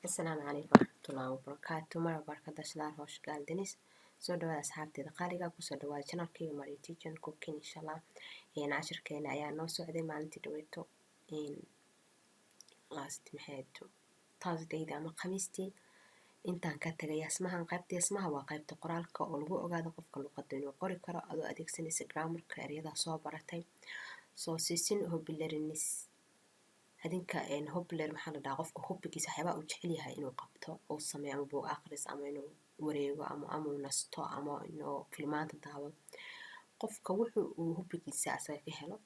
Asalaamu calaykum waraxmatullaahi wabarakaatu. Mar barkada shilaar hoosh gaaldiniis soo dhawaada asxaabteeda qaaliga kusoo dhawaada channelkayga Mari Teacher Cooking insha Allah. Cashirkeena ayaa noo socday maalintii dhaweeto last Thursday ama Khamiistii intaan ka tagay asmahan qaybtii asmaha waa qaybta qoraalka oo lagu ogaado qofka luqadda inuu qori karo adoo adeegsanaysa grammarka ereyada soo baratay soo siisin hobbilarinis adinka hobbilar maxaa la dhahaa qofka hobbigiisa waxyaabaa uu jecel yahay inuu qabto oo sameeyo ama buug akhris ama inuu wareego ama uu nasto ama inuu filmaanta daawado qofka wuxuu uu hobbigiisa asaga ka helo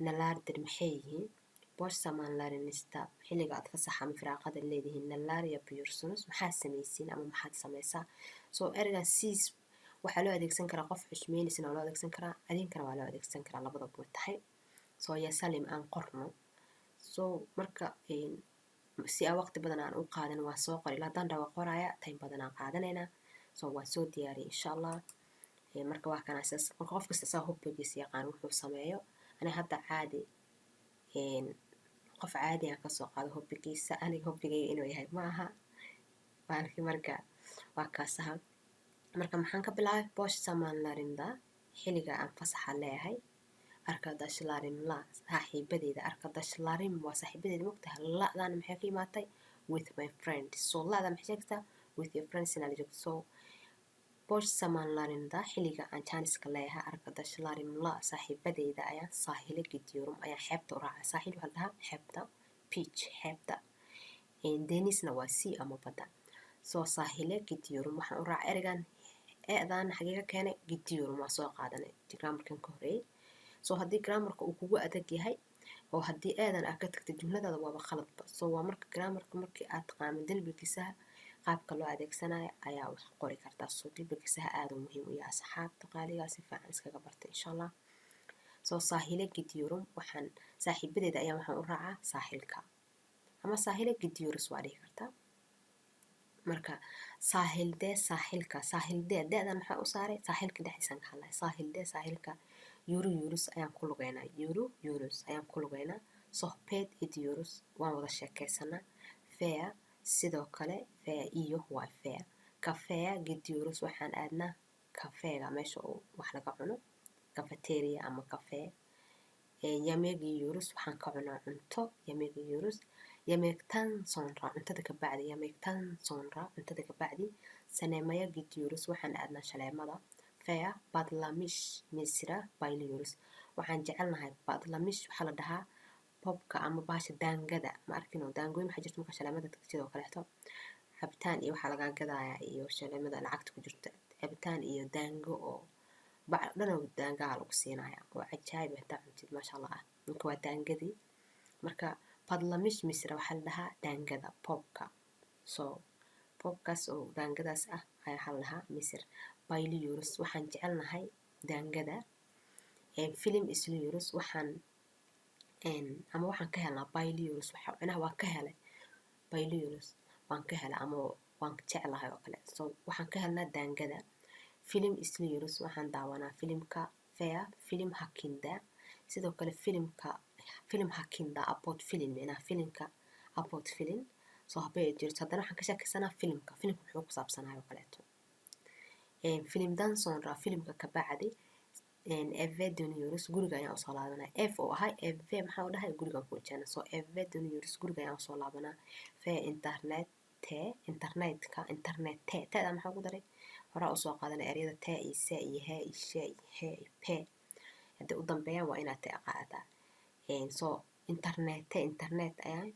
nalaardir maxay yihiin boorsamaan laarinista xilliga aad fasaxa ama firaaqada leedihiin nalaariya biyursunus maxaa samaysiin ama maxaad samaysaa soo erga siis waxaa loo adeegsan karaa qof xushmeynaysan oo loo adeegsan karaa adinkana waa loo adeegsan karaa labadaba way tahay soo ya salim aan qorno soo marka si aan waqti badan aan u qaadan waa soo qori haddaan dhawa qoraya time badan aan qaadanayna soo waa soo diyaariyay insha Allah marka waa kana asaas marka qof kasta saa hobbigiisa yaqaan wuxuu sameeyo ani hadda caadi qof caadi ah ka soo qaado hobbigiisa aniga hobbigayga inuu yahay ma aha baalki marka waa kaasaha marka maxaan ka bilaabay boosh samaan larinda xilliga aan fasaxa leeyahay arkadaşlarım la saaxiibadeeda arkadaşlarım waa saaxiibadeeda mogtahay la'dan maxay ka imaatay with my friend so la'dan maxay sheegtaa with your friends in alijog so bosh zamanlarında xilliga aan jaaniska leeyahay arkadaşlarım la saaxiibadeeda ayaan saahile gidiyorum ayaan xeebta u raacay saahil waxaa la dhahaa xeebta beach xeebta denisna waa sea ama badda so saahile gidiyorum waxaan u raacay ereygan eedan xagee ka keenay gidiyorum waa soo qaadanay grammarkan ka horeeyay soo haddii grammarka uu kugu adag yahay oo haddii aadan aad ka tagtay jumladaada waaba khaladba soo waa marka grammarka markii aad taqaano dilbilkiisaha qaabka loo adeegsanayo ayaa wax qori kartaa soo dilbilkiisaha aad u muhiim u yahay asxaabta qaaligaa si fiican iskaga bartay insha Allah soo saahile gidiyorum waxaan saaxiibadeeda ayaan waxaan u raacaa saahilka ama saahile gidiyorus waa dhihi kartaa marka saahildee saaxilka saahildee deedan maxaa u saaray saaxilka dhexdiisan ka hadlay saahildee saaxilka yurus ayaan ku lugeynaa yurus ayaan ku lugeynaa sohbeed idiyorus waan wada sheekaysanaa fea sidoo kale fea iyo waa fea kafea gidiyorus waxaan aadnaa kafeega meesha uu wax laga cuno cafeteria ama kafee yamegi yurus waxaan ka cunaa cunto yamegi yurus yamegtan sonra cuntada ka bacdi yamegtan sonra cuntada ka bacdi saneemaya gidiyorus waxaan aadnaa shaleemada fea badlamish misra bayliyurus waxaan jecelnahay badlamish waxaa la dhahaa bobka ama baasha daangada ma arkino daangooyin waxaa jirta marka shaleemada tagtid sidoo kaleeto cabitaan iyo waxaa lagaa gadayaa iyo shaleemada lacagta ku jirta cabitaan iyo daango oo bac dhan oo daangaha lagu siinaya oo cajaayib hadaa cuntid maasha Allah ah marka waa daangadii marka badlamish misra waxaa la dhahaa daangada bobka soo bobkaas oo daangadaas ah ayaa waxaa la dhahaa misr bayliyurus waxaan jecelnahay daangada film isliyurus waxaan ama waxaan ka helnaa bayliyurus macnaha waan ka helay bayliyurus waan ka helay ama waan jeclahay oo kale so waxaan ka helnaa daangada film isliyurus waxaan daawanaa filimka fea film hakinda sidoo kale film hakinda about film macnaha filimka about film soo habay jirto haddana waxaan ka sheekaysanaa filimka muxuu ku saabsanahay oo kaleeto filimdan sonra filimka ka bacdi eve dönüyoruz guriga ayaan usoo laabanaa f oo ahay eve maxaa u dhahay gurigaan ku jeena soo eve dönüyoruz guriga ayaan usoo laabanaa fe internete teeda maxaa ku daray horaa usoo qaadana eryada te iyo se iyo he iyo she iyo he iyo pe haddii u dambeeyaan waa inaad te qaadataa soo internet ayaan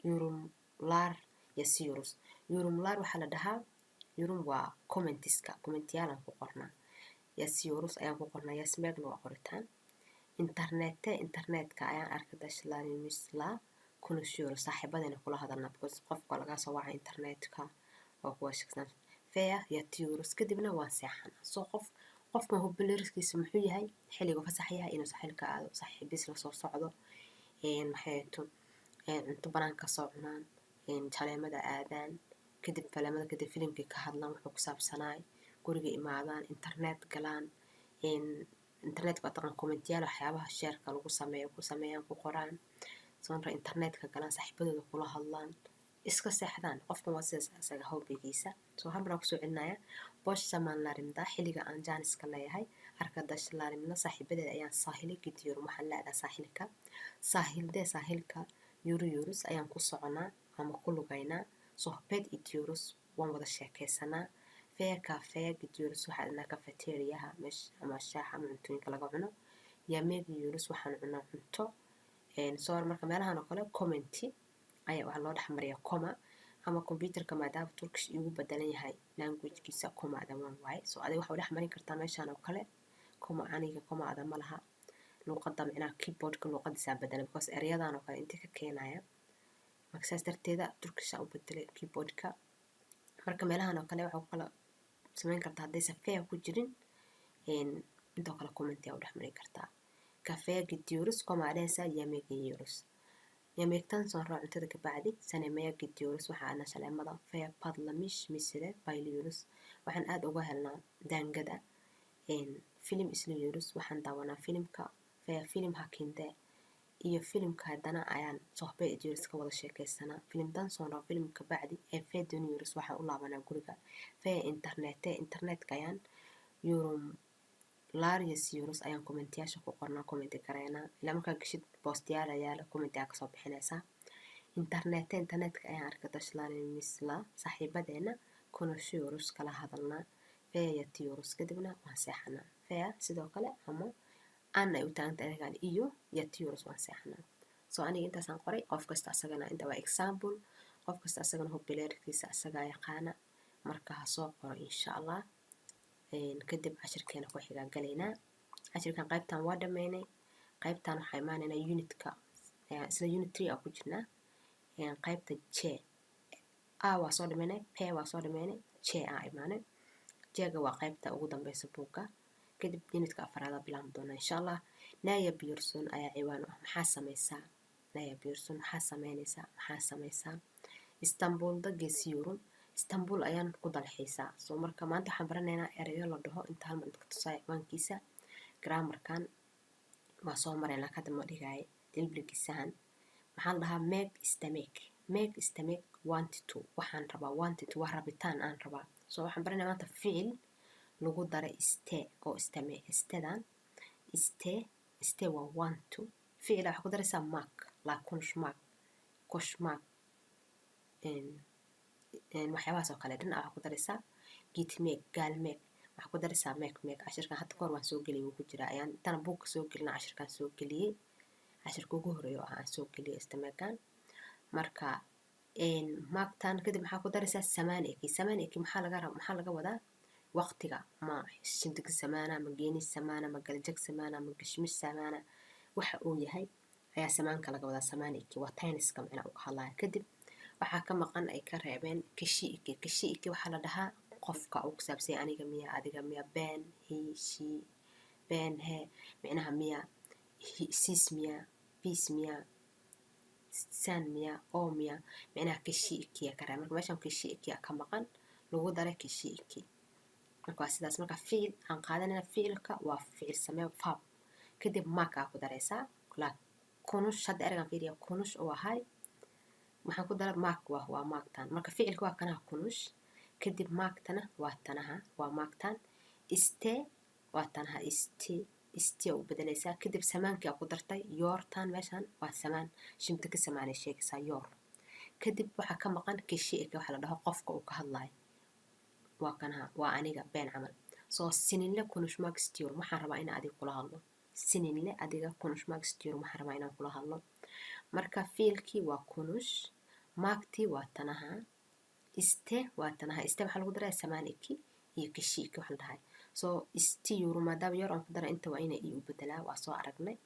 yorumlar yasiyurus yorumlar waxaa la dhahaa yurum waa commentiyaalan ku qornaa yasiyurus ayaan ku qornaa yasmeegna waa qoritaan internetka ayaan arkadaşlarımızla konuşuyoruz saaxiibadayna kula hadalnaa because qofka lagaa soo wacay internetka oo kuwa shaqsan fea yatiyurus kadibna waan seexanaa soo qofka hobbilariskiisa muxuu yahay xilliga fasax yahay inuu saaxiilka aado saaxiibis la soo socdo maxay cunto banaanka soo cunaan jaleemada aadaan kadib filimkii ka hadlaan wuxuu ku saabsanaay guriga imaadaan internet galaan internetka waa taqaan commentiyaal waxyaabaha sheerka lagu sameeyo ku sameeyaan ku qoraan sonra internetka galaan saaxiibadooda kula hadlaan iska seexdaan. Qofkan waa sidaas asaga hobbigiisa. Soo hal mar aan kusoo celinaya boosh samaan larimda xilliga aan jaaniska leeyahay arkadash larimna saaxiibadeed ayaan saahili gidiyorum waxaan leedahay saaxilka saahilka yurus ayaan ku soconaa ama ku lugaynaa soo beed idiyorus waan wada sheekaysanaa fee kafee gidiyorus waxaa dhanaa cafeteriaha meesha ama shaaxa ama cuntooyinka laga cuno yameeg yurus waxaan cunaa cunto soo marka meelahan oo kale commenti ayaa waxaa loo dhexmariyaa coma ama computerka maadaama turkish igu bedelan yahay languagekiisa coma adawaan waaye soo adiga waxaa dhex marin kartaa meeshaan oo kale coma aniga coma ada ma laha luuqadda micnaha keyboardka luuqadiisa bedelan because erayadan oo kale intii ka keenaya marka saas darteeda turkish u bedelay keyboardka marka meelahan oo kale waxaa kala samayn kartaa haddaysan fee ku jirin intoo kale comment ayaa u dhex marin kartaa kafee gidiyorus coma adhaysa yameeg yurus yameegtan soo raac cuntada ka bacdi sanemeya gidiyorus waxaa ana shaleemada fee padlamish misile bayliyurus waxaan aad uga helnaa daangada filim isla yurus waxaan daawanaa filimka fee filim hakinde iyo filimka haddana ayaan sohbe idiyurus ka wada sheekaysanaa filimtan soo raac filimka bacdi ee fee doniyurus waxaan u laabanaa guriga fee internetka ayaan yurum larius yurus ayaan kommentiyaasha ku qornaa commenti kareynaa ilaa markaa gashid boostiyaal ayaala commenti aa kasoo bixinaysaa internetka ayaan arkadashlanimisla saaxiibadeena kunosho yurus kala hadalnaa fee yati yurus kadibna waan seexanaa fee sidoo kale ama aan ay u taaganta anagaan iyo yati yurus waan seexanaa soo aniga intaasaan qoray qof kasta asagana inta waa example qof kasta asagana hobbileerkiisa asagaa yaqaana marka ha soo qoro insha allah kadib cashirkeena ku xigaa galaynaa cashirkan qaybtan waa dhammaynay qaybtan waxaa imaanaynaa unitka isla unit 3 aa ku jirnaa qaybta j a waa soo dhammaynay p waa soo dhammaynay j aa imaanay j-ga waa qaybta ugu dambeysa buugga kadib unitka afraad aa bilaabi doonaa insha allah naya biyurson ayaa ciwaan ah maxaa samaysaa naya biyurson maxaa samaysaa istanbulda geesiyurun istanbul ayaan ku dalxiisaa soo marka maanta waxaan baranaynaa erayo la dhaho inta hal mar idka tusaay ciwaankiisa grammarkan waa soo maraynaa kadib ma dhigaaye dilbligisahan maxaa la dhahaa make istamek wanted to waxaan rabaa wanted to waa rabitaan aan rabaa soo waxaan baranaynaa maanta ficil lagu daray istee oo istedan istee waa want to ficila waxaa ku daraysaa mark laa kushmark waxyaabahaas oo kale dhan waxaa ku daraysaa gitmeeg gaalmeeg waxaa ku daraysaa meeg cashirkan hadda kahor waan soo geliyay wuu ku jiraa ayaan intana buugka soo gelina cashirkan soo geliyey cashirka ugu horeeya oo aan soo geliyay istameegan marka maagtan kadib maxaa ku daraysaa samaaneki maxaa laga wadaa waqtiga ma shindig samaana ma geeni samaana ma galjag samaana ma gashmish samaana waxa uu yahay ayaa samaanka laga wadaa samaaneki waa tayniska macnaa u hadlaya kadib waxaa ka maqan ay ka reebeen kashiiki waxaa la dhahaa qofka uu ku saabsan aniga miya adiga miya ben he she ben he macnaha miya sis miya bis miya san miya oo miya macnaha kashiiki ka reebeen marka meeshan kashiiki ka maqan lagu daray kashiiki marka waa sidaas marka ficil aan qaadanayna ficilka waa ficil samee verb kadib marka ku daraysaa kunush hadda eragan fiiriya kunush oo ahay waxaan ku daray mark waa maagtan marka ficilka waa kanaha kunush kadib maagtana waa tanaha waa maagtan istee waa tanaha istee u bedelaysaa kadib samaankii ku dartay yoortan meeshan waa samaan shimta ka samaanay sheegaysaa yoor kadib waxaa ka maqan kashiika waxa la dhaho qofka uu ka hadlayo waa kanaha waa aniga been camal soo sininle kunush magstiyor waxaan rabaa inaan adiga kula hadlo sininle adiga kunush magstiyor waxaan rabaa inaan kula hadlo marka fiilkii waa kunush maagtii waa tanaha istee waxaa lagu daraa samaaniki iyo kashiiki waxa la dhahay soo istiyuru maadaama yoor aan ku dara inta waa inay u bedelaa waa soo aragnay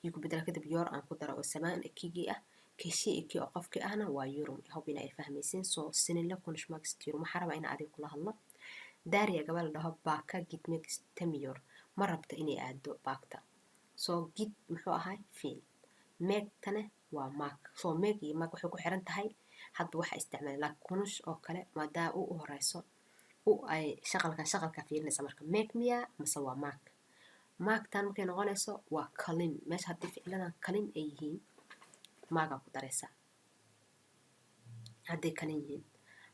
iyo ku bedelaa kadib yoor aan ku dara oo samaanikigii ah kashiiki oo qofkii ahna waa yurum hob inay fahmaysiin soo sinila kunush magstiyor waxaan rabaa inaan adiga kula hadlo daariya gabadha dhaho baaka gitmeeg istamiyor ma rabta inay aado baagta soo gid muxuu ahay fiil meegtana waa maag soo meeg iyo maag waxay ku xiran tahay hadba waxa isticmaala laakiin kunush oo kale maadaama u horeyso ay shaqalka fiirinaysa marka meeg miya mase waa maagtan markay noqonayso waa kalin meesha haddii ficiladan kalin ay yihiin maagaa ku daraysaa hadday kalan yihiin.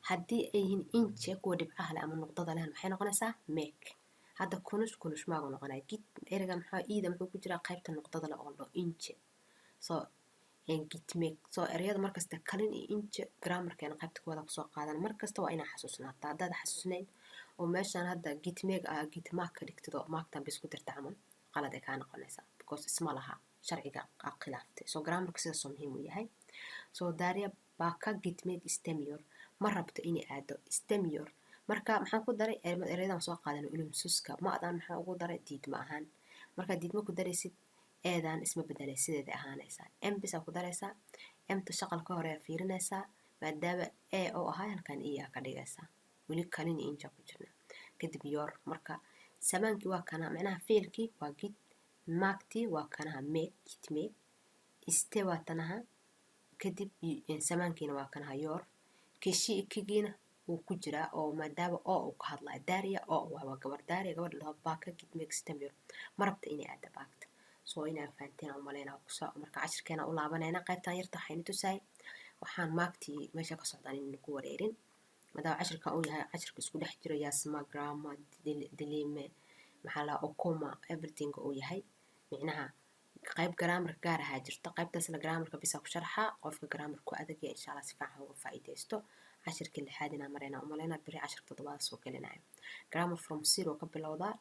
haddii ay yihiin inje kuwa dhibcaha leh ama nuqdada leh maxay noqonaysaa make. hadda kunush maagu noqonaya git ereygan maxaa iida muxuu ku jiraa qaybta nuqdada leh oo dho inje. so git make. so ereyada markasta kalin iyo inje grammarkeena qaybta kuwada kusoo qaadan markasta waa inaa xasuusnaata. haddaad xasuusnayn oo meeshaan hadda git make git mark ka dhigtid oo marktan bis ku dirta camal qalad ay kaa noqonaysaa because isma laha sharciga khilaaftay. so grammarka sidaas oo muhiim u yahay. so Daria baka git make istemiyor ma rabto inay aado istemiyor. marka maxaan ku daray erayadan soo qaadan ulumsuska ma adan maxaa ugu daray diidma ahaan. marka diidma ku daraysid eedan isma bedelay sideeda ahaanaysaa. m bisa ku daraysaa mta shaqalka hore fiirinaysaa maadaama oo ahaa halkan iya ka dhigaysaa weli kalin inja ku jirna. kadib yor marka samaankii waa kana macnaha fiilkii waa git maakti waa kanaha make git make iste waa tanaha kadib samaankiina waa kanaha yor kigiina wuu ku jiraa oo maadaama oo uu ka hadlayo Daria oo waa gabar Daria gabadha loo baaka git make istemiyor ma rabto inay aado baakta. soo inaa fahanteen oo maleynaa kusoo marka cashirkeena u laabanayna qaybtan yarta waxayna tusaay waxaan maagtii meesha ka socdaan in ku wareerin maadaama cashirka uu yahay cashirka isku dhex jiro yasma grammar dilime maxaa la okuma everything uu yahay micnaha qayb grammar gaar ah jirto qaybtaas la grammarka bisa ku sharxa qofka grammarku adag yahay insha Allah si fiican uga faa'iideysto. cashirka lixaad inaan marayna u maleynaa bari cashirka toddobaad soo gelinayo. grammar from zero ka bilowdaa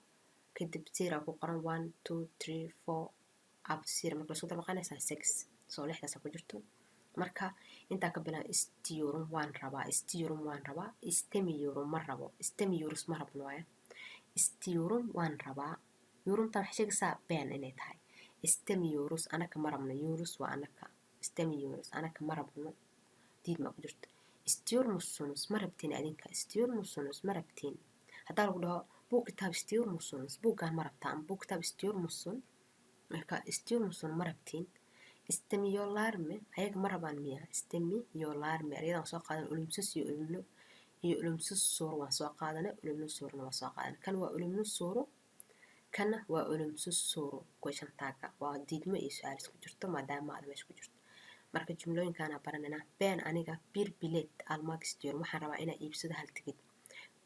kadib zero ku qoran 1 2 3 4 up zero marka soo dabaqanaysa 6 soo lixdaas ku jirto. marka intaa ka bilan istiyurum waan rabaa istemiyorum ma rabo istemiyorus ma rabno waaya istiyurum waan rabaa yurumtan waxay sheegaysaa been inay tahay. istemiyorus anaka ma rabno yurus waa anaka istemiyorus anaka ma rabno diid ma ku jirto. istiyurmusunus ma rabtiin adinka istiyurmusunus ma rabtiin. haddaa lagu dhaho buu kitaab istiyurmusunus buugaan ma rabtaa ama buu kitaab istiyurmusun marka istiyurmusun ma rabtiin. istemiyolarme ayaga ma rabaan miya istemiyolarme ayadan soo qaadan ulumsus iyo ulumsus suuro waan soo qaadanay ulumnus suurona waan soo qaadanay kan waa ulumnus suuro kana waa ulumsus suuro question tagga waa diidmo iyo su'aal isku jirto maadaama aad meesha ku jirto. marka jumlooyinkaana baranayna been aniga bir bilet almax diyor waxaan rabaa inaan iibsado hal tigid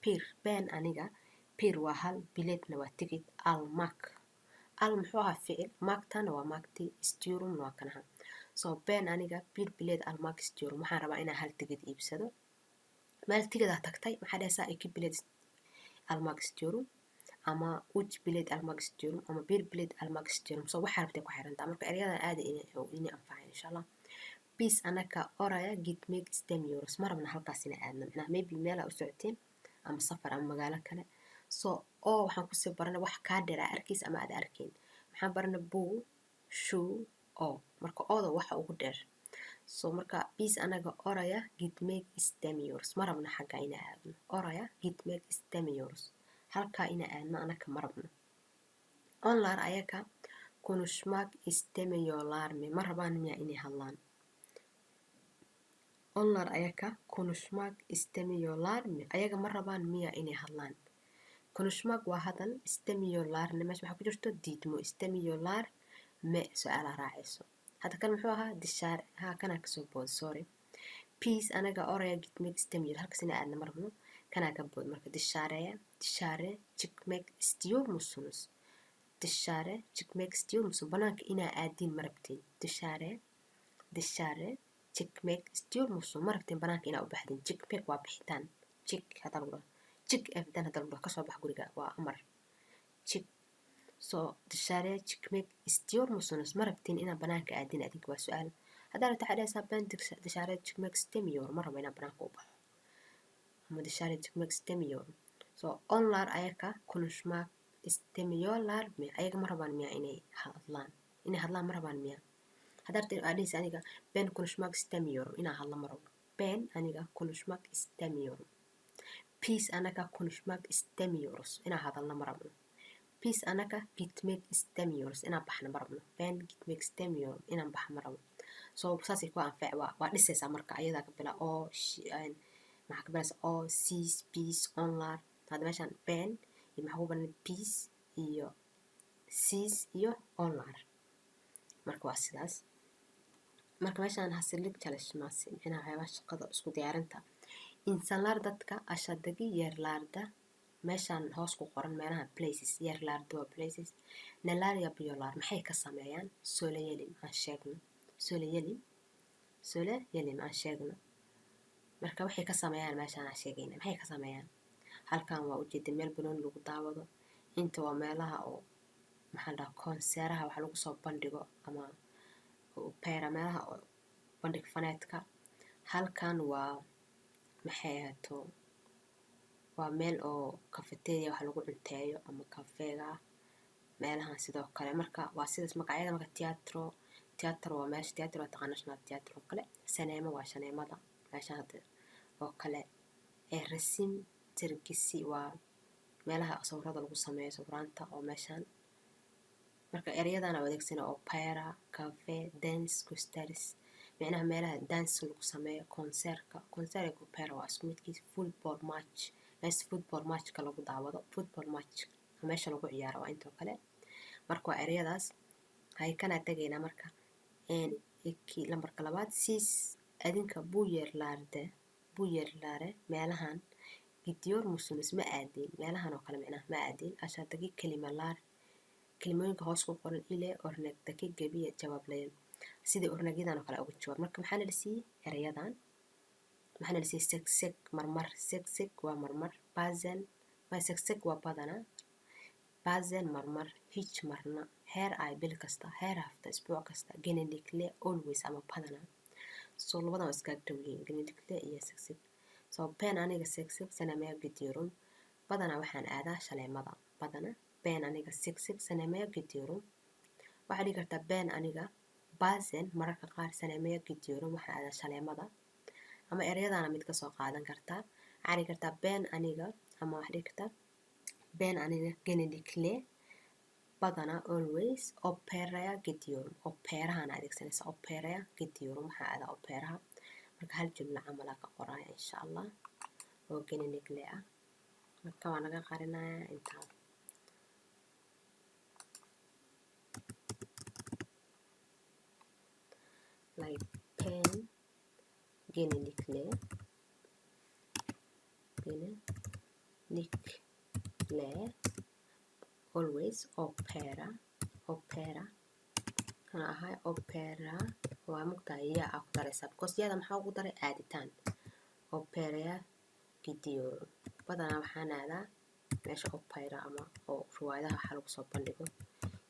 bir been aniga bir waa hal biletna waa tigid almak al muxuu ahaa ficil maagtana waa maagti istiyurumna waa kanaha. soo been aniga bir bilet almak istiyorum waxaan rabaa inaan hal tigid iibsado meel tigidaa tagtay maxaa dhahaysaa iki bilet almak istiyorum ama uj bilet almak istiyorum ama bir bilet almak istiyorum soo waxaa rabtay ku xirantaa. marka erayadan aada inay anfacay insha Allah. bis anaka oraya git make istemiyorus ma rabna halkaas ina aadna macnaha maybe meel aa u socotiin ama safar ama magaalo kale. soo oo waxaan kusii baranay wax kaa dheer aa arkiis ama aad arkayn waxaan baranay buu shuu oo marka ooda waxa ugu dheer. soo marka bis anaga oraya git make istemiyorus ma rabna xagga ina aadno oraya git make istemiyorus halkaa ina aadno anaka ma rabno. onlar ayaka konuşmak istemiyorlar ma rabaan miya inay hadlaan. onlar ayaka konuşmak istemiyorlar ayaga ma rabaan miya inay hadlaan. konuşmak waa hadal istemiyorlar meesha waxaa ku jirto diidmo istemiyorlar me su'aala raacayso. hadda kan muxuu ahaa dishaare kanaa kasoo bood sorry. peace anaga oraya git make istemiyor halkaas ina aadna ma rabno kanaa ka bood marka dishaare çıkmak istiyor musunuz dishaare çıkmak istiyor musun banaanka inaa aadiin ma rabtiin dishaare çıkmak istiyor musun ma rabtiin banaanka inaa u baxdin çıkmak waa bixitaan hadda lagu dhaho çık afdan hadda lagu dhaho kasoo bax guriga waa amar çık. soo dishaareya çıkmak istiyor musunuz ma rabtiin inaa banaanka aadin adinka waa su'aal. haddaa rabta waxaa dhahaysaa ben dishaareya çıkmak istemiyor ma rabo inaa banaanka u baxo ama dishaareya çıkmak istemiyor. soo onlar ayaka konuşmak istemiyorlar mi ayaga ma rabaan miya inay hadlaan ma rabaan miya. haddaa rabta adhahaysa aniga ben konuşmak istemiyorum inaa hadla ma rabo ben aniga konuşmak istemiyorum. peace anaga konuşmak istemiyoruz inaa hadalna ma rabno. peace anaga gitmek istemiyoruz inaan baxna ma rabno ben gitmek istemiyorum inaan baxa ma rabo. soo saasay ku anfac waa dhisaysaa marka ayadaa ka bila oo maxaa ka bilaysa oo sis peace onlar hadda meeshaan ben iyo maxaa ku baranay peace iyo sis iyo onlar marka waa sidaas. marka meeshaan hasilig jalashmaasi micnaha waxyaabaha shaqada isku diyaarinta insanlar dadka ashadagi yerlarda meeshaan hoos ku qoran meelaha places yerlarda waa places nalaria biolar maxay ka sameeyaan solayelin aan sheegno solayelin aan sheegno marka waxay ka sameeyaan meeshaan aan sheegayna maxay ka sameeyaan halkan waa ujeeda meel banooni lagu daawado inta waa meelaha oo maxaa dhaha konseeraha waxa lagu soo bandhigo ama opera meelaha oo bandhig faneedka halkan waa maxay ahaato waa meel oo cafeteria wax lagu cunteeyo ama kafeega meelahan sidoo kale marka waa sidaas magacyada marka teatro waa meesha teatro waa taqaan national teatro kale saneemo waa shaneemada meeshaan hadda oo kale rasim tirgisi waa meelaha sawirada lagu sameeyo sawiraanta oo meeshaan marka ereyadana adeegsana opera cafe dance costaris micnaha meelaha dance lagu sameeyo concert opera waa isku midkiis football match meesha football matchka lagu daawado football match meesha lagu ciyaaro waa intoo kale marka waa ereyadaas hay kana tagayna marka lambarka labaad siis adinka buyerlaare meelahan gidiyor musulis ma aadin meelahan oo kale micnaha ma aadin ashadagi kelimooyinka hoos ku qoran ile ornagdaki gabiya jawaab layan sidii ornagyadan oo kale uga jawaab marka maxaa la siiyey erayadan maxaa la siiyey segseg marmar segseg waa marmar bazen waa segseg waa badana bazen marmar hitch marna heer ay bil kasta heer hafta isbuuc kasta genedikle always ama badana soo labadan waa iskaga dhow yihiin genedikle iyo segseg soo been aniga segseg sanamaya gidiyorun badana waxaan aadaa shaleemada badana been aniga segseg sanamaya gidiyorun waxaa dhigi kartaa been aniga bazen mararka qaar sanamaya gidiyorun waxaan aadaa shaleemada ama ereyadaana mid kasoo qaadan kartaa waxaa dhigi kartaa been aniga ama waxaa dhigi kartaa been aniga genedikle badana always operaya gidiyorun operahana adeegsanaysa operaya gidiyorun waxaa aadaa operaha marka hal jumla camal ka qoraya insha allah oo genedikle ah marka waa naga qarinaya intaa like pen genedikle always opera kana ahay opera waa mugtahay yaa aku daraysa because yaada maxaa ugu daray aaditaan opera gidiyorun badanaa waxaan aadaa meesha opera ama oo riwaayadaha waxaa lagu soo bandhigo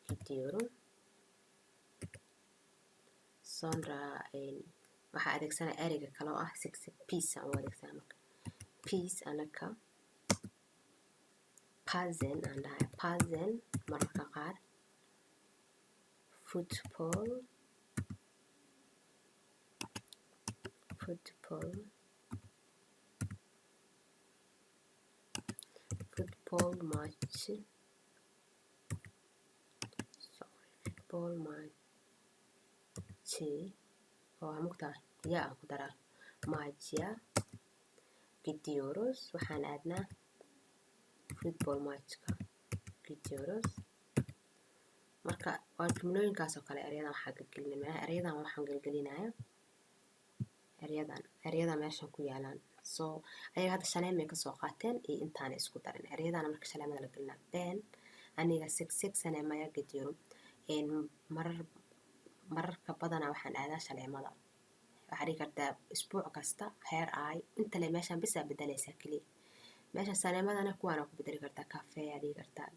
gidiyorun sonra waxaa adeegsanaa ereyga kale oo ah segseg peace aan u adeegsanaa marka peace anaka pazen aan dhahay pazen mararka qaar football match oo mugtahay yaa aan ku daraa majia gidiyorus waxaan aadnaa football matchka gidiyorus marka waa jumlooyinkaas oo kale eryadan waxaa gelgelinaya eryadan waxaan gelgelinaya eryadan meeshan ku yaalaan soo ayaga hadda shaleem ay kasoo qaateen iyo intaana isku darin eryadana marka shaleemada la gelinaa been aniga segseg saneemaya gidiyorun mararka badanaa waxaan aadaa shaleemada waxaa dhigi kartaa isbuuc kasta heer ay inta le meeshaan bisaa bedelaysaa keliya meesha saneemadana kuwaana ku bedeli kartaa cafe aa dhigi kartaa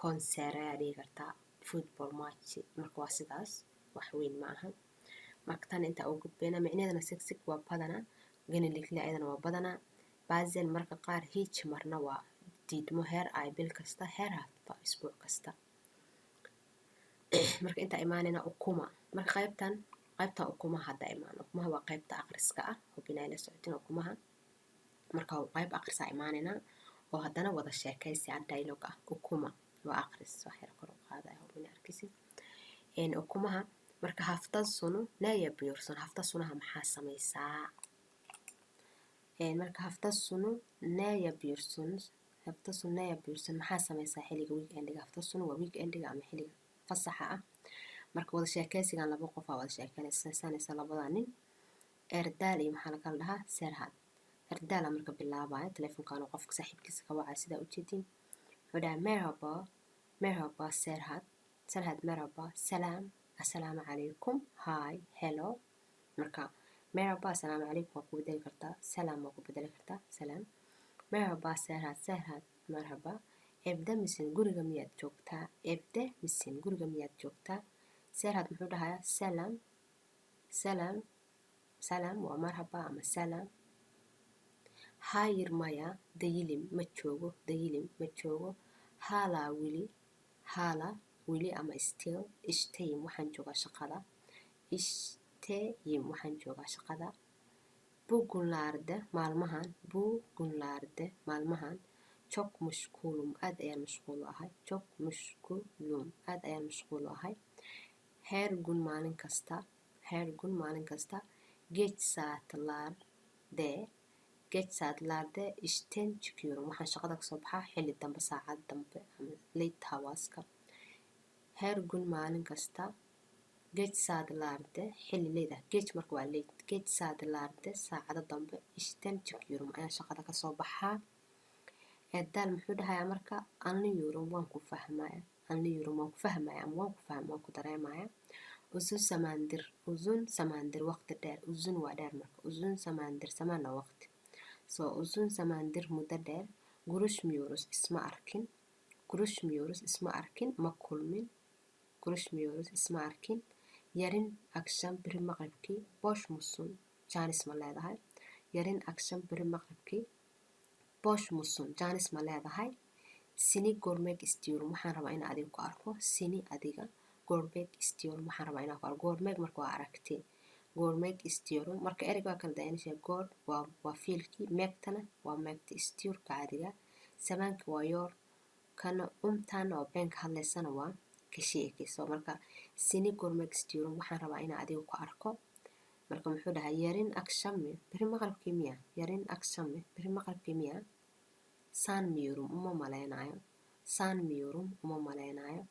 concert aa dhigi kartaa football match marka waa sidaas wax weyn ma aha marka tan intaa ugu gudbayna micnaheedana segseg waa badanaa genedikle ayadana waa badanaa bazen marka qaar hitch marna waa diidmo heer ay bil kasta heer hafta isbuuc kasta marka intaa imaanayna ukuma marka qaybtan ukumaha hadda imaan ukumaha waa qaybta aqriska ah hubinay la socotin ukumaha marka qayb aqrisa imaanayna oo haddana wada sheekaysi aan dialogue ah ukuma waa aqris wax yar kor u qaadaya hubinay arkisi ukumaha marka hafta sunu naya biyorsan hafta sunaha maxaa samaysaa marka hafta sunu naya biyorsan maxaa samaysaa xilliga weekendiga hafta sunu waa weekendiga ama xilliga fasaxa ah marka wada sheekaysigan laba qof aa wada sheekaysanaysa labada nin erdaal iyo maxaa la kala dhahaa serhad erdaala marka bilaabaya telefonkan qofka saaxiibkiisa ka wacay sidaa ujeedin wuxuu dhahay merhaba serhad merhaba salaam assalaamu calaykum hi hello marka merhaba assalaamu calaykum waa ku bedeli kartaa salaam waa ku bedeli kartaa salaam merhaba serhad merhaba evde misin guriga miyaad joogtaa serhad muxuu dhahayaa salaam waa marhaba ama salaam hayir maya dayilim ma joogo hala wili ama still ishtayim waxaan joogaa shaqada bugunlaarde maalmahan jog mushkulum aad ayaan mashquul ahay hergun maalin kasta geej saatlaarde ishten jikyurum waxaan shaqada kasoo baxaa xilli dambe saacad dambe ama late hourska hergun maalin kasta geej saatlaarde xilli late ah geej marka waa late geej saatlaarde saacado dambe ishten jikyurum ayaan shaqada kasoo baxaa eedaal muxuu dhahayaa marka anliyurum waan ku fahmaya waan ku dareemaya uzun samandir waqti dheer uzun waa dheer marka uzun samandir samana waqti uzun samandir muddo dheer gurushmiyurus isma arkin ma kulmin isma arkin yarin akshan biri maqribkii bosh musun jaanis ma leedahay yarin akshan biri maqribkii bosh musun jaanis ma leedahay sini gormeeg istiyorum waxaan rabaa inaan adiga ku arko sini adiga gormeeg istiyorum waxaan rabaa inaan ku arko gormeeg marka waa aragti gormeeg istiyorum marka ereyga waa kala dayanasha goor waa fiilkii meegtana waa meegta istiyorka caadiga samaanka waa yoor kana umtaana oo beenka hadlaysana waa kasheekayso marka sini gormeeg istiyorum waxaan rabaa inaan adiga ku arko marka muxuu dhahay yarin akshame biri maqribkii miya saan miyurum uma maleynayo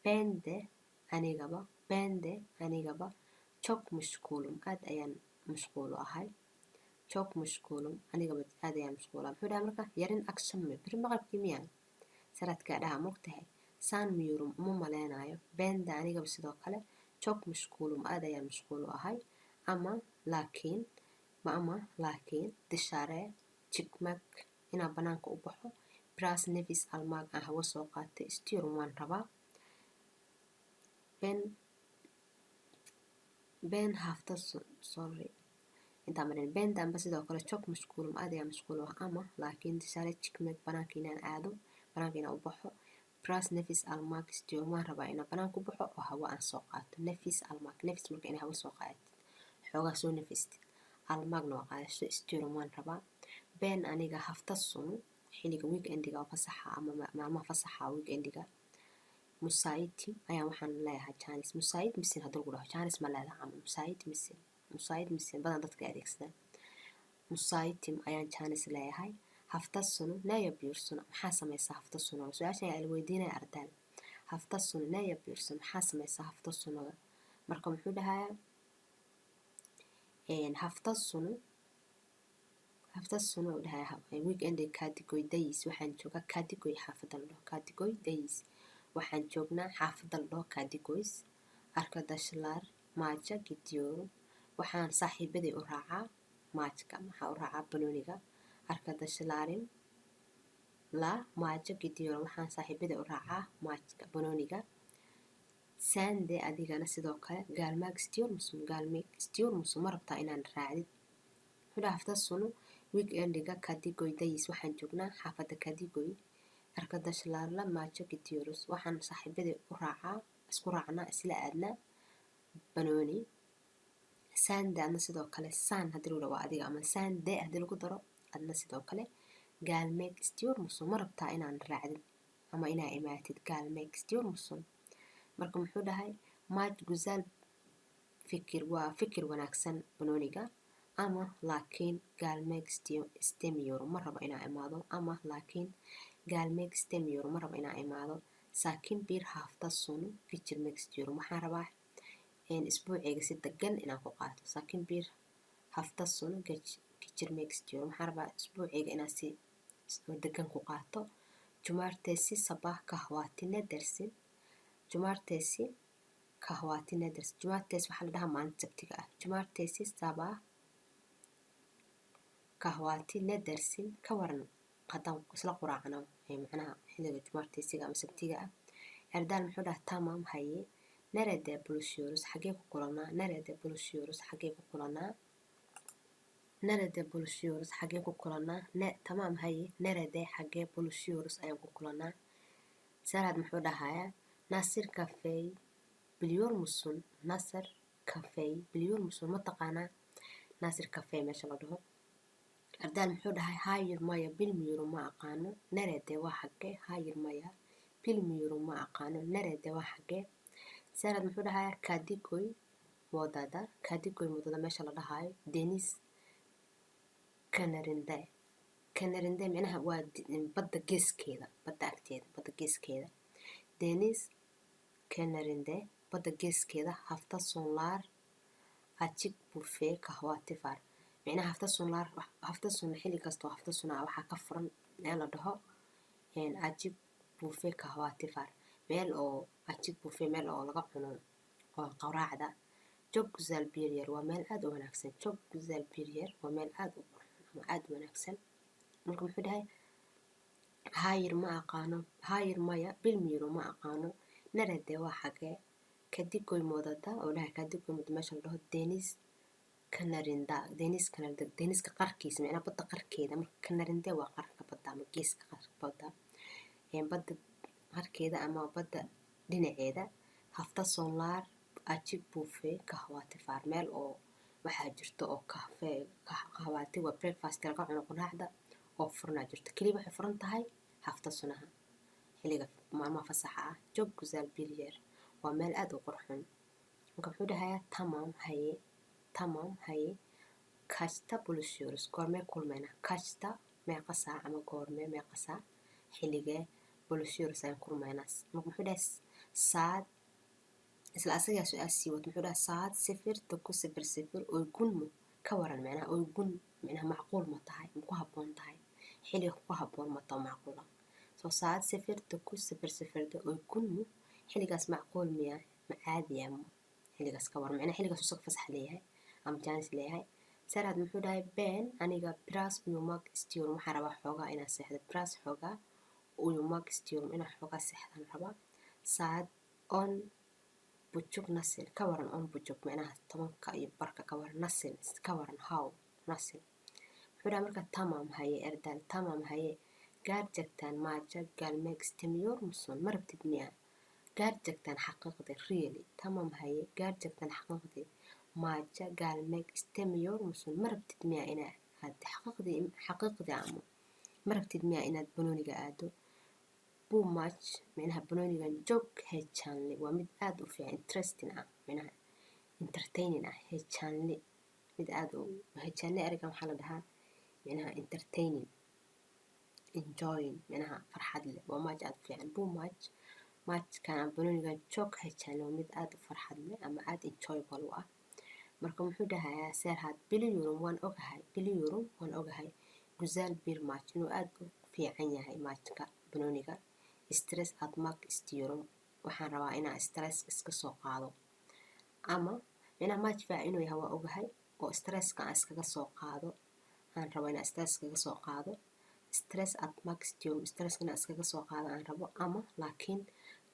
bende anigaba jog mushkulum aad ayaan mashquul ahay muxuu dhahay marka yarin akshame biri maqribkii miya saradkaa dhaha mogtahay saan miyurum uma maleynayo bende anigaba sidoo kale jog mushkulum aad ayaan mashquul ahay ama laakiin disharee jigmag inaan banaanka u baxo bras nevis almaag aan hawo soo qaatay istiyorum waan rabaa ben hafta ben dambe sidoo kale jog mashquulum aad ayaan mashquul ah ama laakiin disharee jigmag banaanka inaan aado banaanka inaan u baxo bras nevis almaag istiyorum waan rabaa inaan banaanka u baxo oo hawo aan soo qaato nevis almaag nevis marka inaa hawo soo qaatid xoogaa soo nefistid almaagna waa qaadasho istiyorum waan rabaa been aniga hafta sunu xilliga weekendiga fasaxa ama maalmaha fasaxa weekendiga musaayitim ayaan waxaan leeyahay jaanis musaayid misin haddii lagu dhaho jaanis ma leedahay ama musaayid misin badan dadka adeegsadaan musaayitim ayaan jaanis leeyahay hafta sunu naya biirsuna maxaa samaysaa hafta sunuga su-aashan ayaa la weydiinaya ardaal hafta sunu naya biirsun maxaa samaysaa hafta sunuga marka muxuu dhahayaa hafta sunu u dhahay weekend kaadigoy dayis waxaan joogaa kaadigoy xaafada la dhaho kaadigoy dayis waxaan joognaa xaafada la dhaho kaadigoys arkadaşlar maaja gidiyorum waxaan saaxiibaday u raacaa maajka maxaa u raacaa banooniga arkadaşlarım la maaja gidiyorum waxaan saaxiibaday u raacaa maajka banooniga sen de adigana sidoo kale gaalmaag istiyor musun ma rabtaa inaan raacdid wuxuu dhaha hafta sunu weekendiga kaadigoy dayis waxaan joognaa xaafada kaadigoy arkadaşlarla maaja gidiyoruz waxaan saaxiibaday u raacaa isku raacnaa isla aadnaa banooni san de adna sidoo kale san haddii lagu dhaho waa adiga ama san de haddii lagu daro adna sidoo kale gaalmeeg istiyor musun ma rabtaa inaan raacdid ama inaa imaatid gaalmeeg istiyor musun marka muxuu dhahay maaj guzaal waa fikir wanaagsan banooniga ama laakiin gaalmeeg istemiyorum ma rabo inaa imaado ama laakiin gaalmeeg istemiyorum ma rabo inaa imaado sakin bir hafta sonu geçirmek istiyorum. Waxaan rabaa isbuucayga si degan inaan ku qaato. Sakin bir hafta sonu geçirmek istiyorum. Waxaan rabaa isbuucayga inaan si degan ku qaato. Cumartesi sabah kahvati ne dersin? Cumartesi kahvati ne dersin? Cumartesi waxaa la dhahaa maalinta sabtiga ah. Cumartesi sabah kahwati ne dersin? Ka waran haddaan isla quraacno macnaha xilliga jumartesiga ama sabtiga ah. Erdal muxuu dhaha tamam haye. Nerede buluşuyoruz? Xagee ku kulanaa? Nerede buluşuyoruz? Xagee ku kulanaa? Nerede buluşuyoruz? Xagee ku kulanaa? Tamam haye. Nerede xagee buluşuyoruz ayaan ku kulanaa? Serad muxuu dhahayaa Nasir Cafe biliyor musun? Nasir Cafe biliyor musun? Ma taqaanaa Nasir Cafe meesha la dhaho? Ardal muxuu dhahay hayir maya bilmiyorum ma aqaano. Nerede waa xagee? Hayir maya bilmiyorum ma aqaano. Nerede waa xagee? Serad muxuu dhahayaa Kadigoy wadada. Kadigoy wadada meesha la dhahayo Deniz Kanarinde. Kanarinde micnaha waa badda geeskeeda, badda agteeda, badda geeskeeda. Deniz Kanarinde badda geeskeeda hafta sonlar açık buffet kahvati var. micnaha hafta sun xilli kastoo hafta sunaa waxaa ka furan meel la dhaho ajib buffet kahwati var. Meel oo ajib buffet meel oo laga cuno oo quraacda. Çok güzel bir yer waa meel aad u wanaagsan. Çok güzel bir yer waa meel aad u qurxoon ama aad u wanaagsan. Marka muxuu dhahay hayir ma aqaano, hayir maya bilmiyorum ma aqaano. Nerede waa xagee? Kadigoy wadada oo dhahay Kadigoy wadada meesha la dhaho Deniz Kanarinda. Deniska qarkiisa micnaha badda qarkeeda. Marka Kanarinde waa qarka badda ama geeska qarka badda. Badda qarkeeda ama badda dhinaceeda hafta sonlar açık buffet kahvati var. Meel oo waxaa jirto oo kahwati waa breakfast laga cuno quraacda oo furnaa jirto. Kaliya waxay furan tahay hafta sunaha xilliga maalmaha fasaxa ah. Çok güzel bir yer waa meel aad u qurxoon. Marka muxuu dhahayaa tamam haye. Tamam haye. Kaçta buluşuyoruz? Goormee kulmaynaa? Kaçta meeqa saac ama goormee meeqa saac xilligee buluşuyoruz ayaan kulmaynaa. Marka muxuu dhahay saad isla asagaa su-aal sii wad muxuu dhahay saad 09:00 uygun mu ka waran micnaha uygun micnaha macquul ma tahay ma ku habboon tahay xilliga ku habboon ma taho macquula. Soo saad 09:00 uygun mu xilligaas macquul miya ma caadiya xilligaas ka waran micnaha xilligaas usoo fasax leeyahay ama jaanis leeyahay. Serad muxuu dhahay been aniga biraz uyumak istiyorum. Waxaan rabaa xoogaa inaan seexdo. Biraz xoogaa uyumak istiyorum inaan xoogaa seexdaan rabaa. Saad 10:30 nasil ka waran 10:30 micnaha 10 iyo barka ka waran nasil ka waran how nasil. Muxuu dhahay marka tamam haye Erdal tamam haye. Gerçekten maca gelmek istemiyor musun? Ma rabtid miya? Gerçekten xaqiiqdi really tamam haye. Gerçekten xaqiiqdi maca gelmek istemiyor musun? Ma rabtid miya inaad xaqiiqdi ama ma rabtid miya inaad banooniga aado? Bu match micnaha banoonigan çok heyecanlı waa mid aad u fiican interesting ah micnaha entertaining ah heyecanlı mid aad u heyecanlı ereygan waxaa la dhahaa micnaha entertaining enjoying micnaha farxad leh waa match aad u fiican. Bu matchkan banoonigan çok heyecanlı waa mid aad u farxad leh ama aad enjoyable u ah. Marka muxuu dhahayaa Serhat biliyorum waan ogahay güzel bir match inuu aad u fiican yahay matchka banooniga. Stress atmak istiyorum waxaan rabaa inaan stress iska soo qaado ama micnaha match fiican inuu yahay waa ogahay oo stresska aan iskaga soo qaado aan rabo inaan stress iskaga soo qaado. Stress atmak istiyorum stresska inaan iskaga soo qaado aan rabo ama laakiin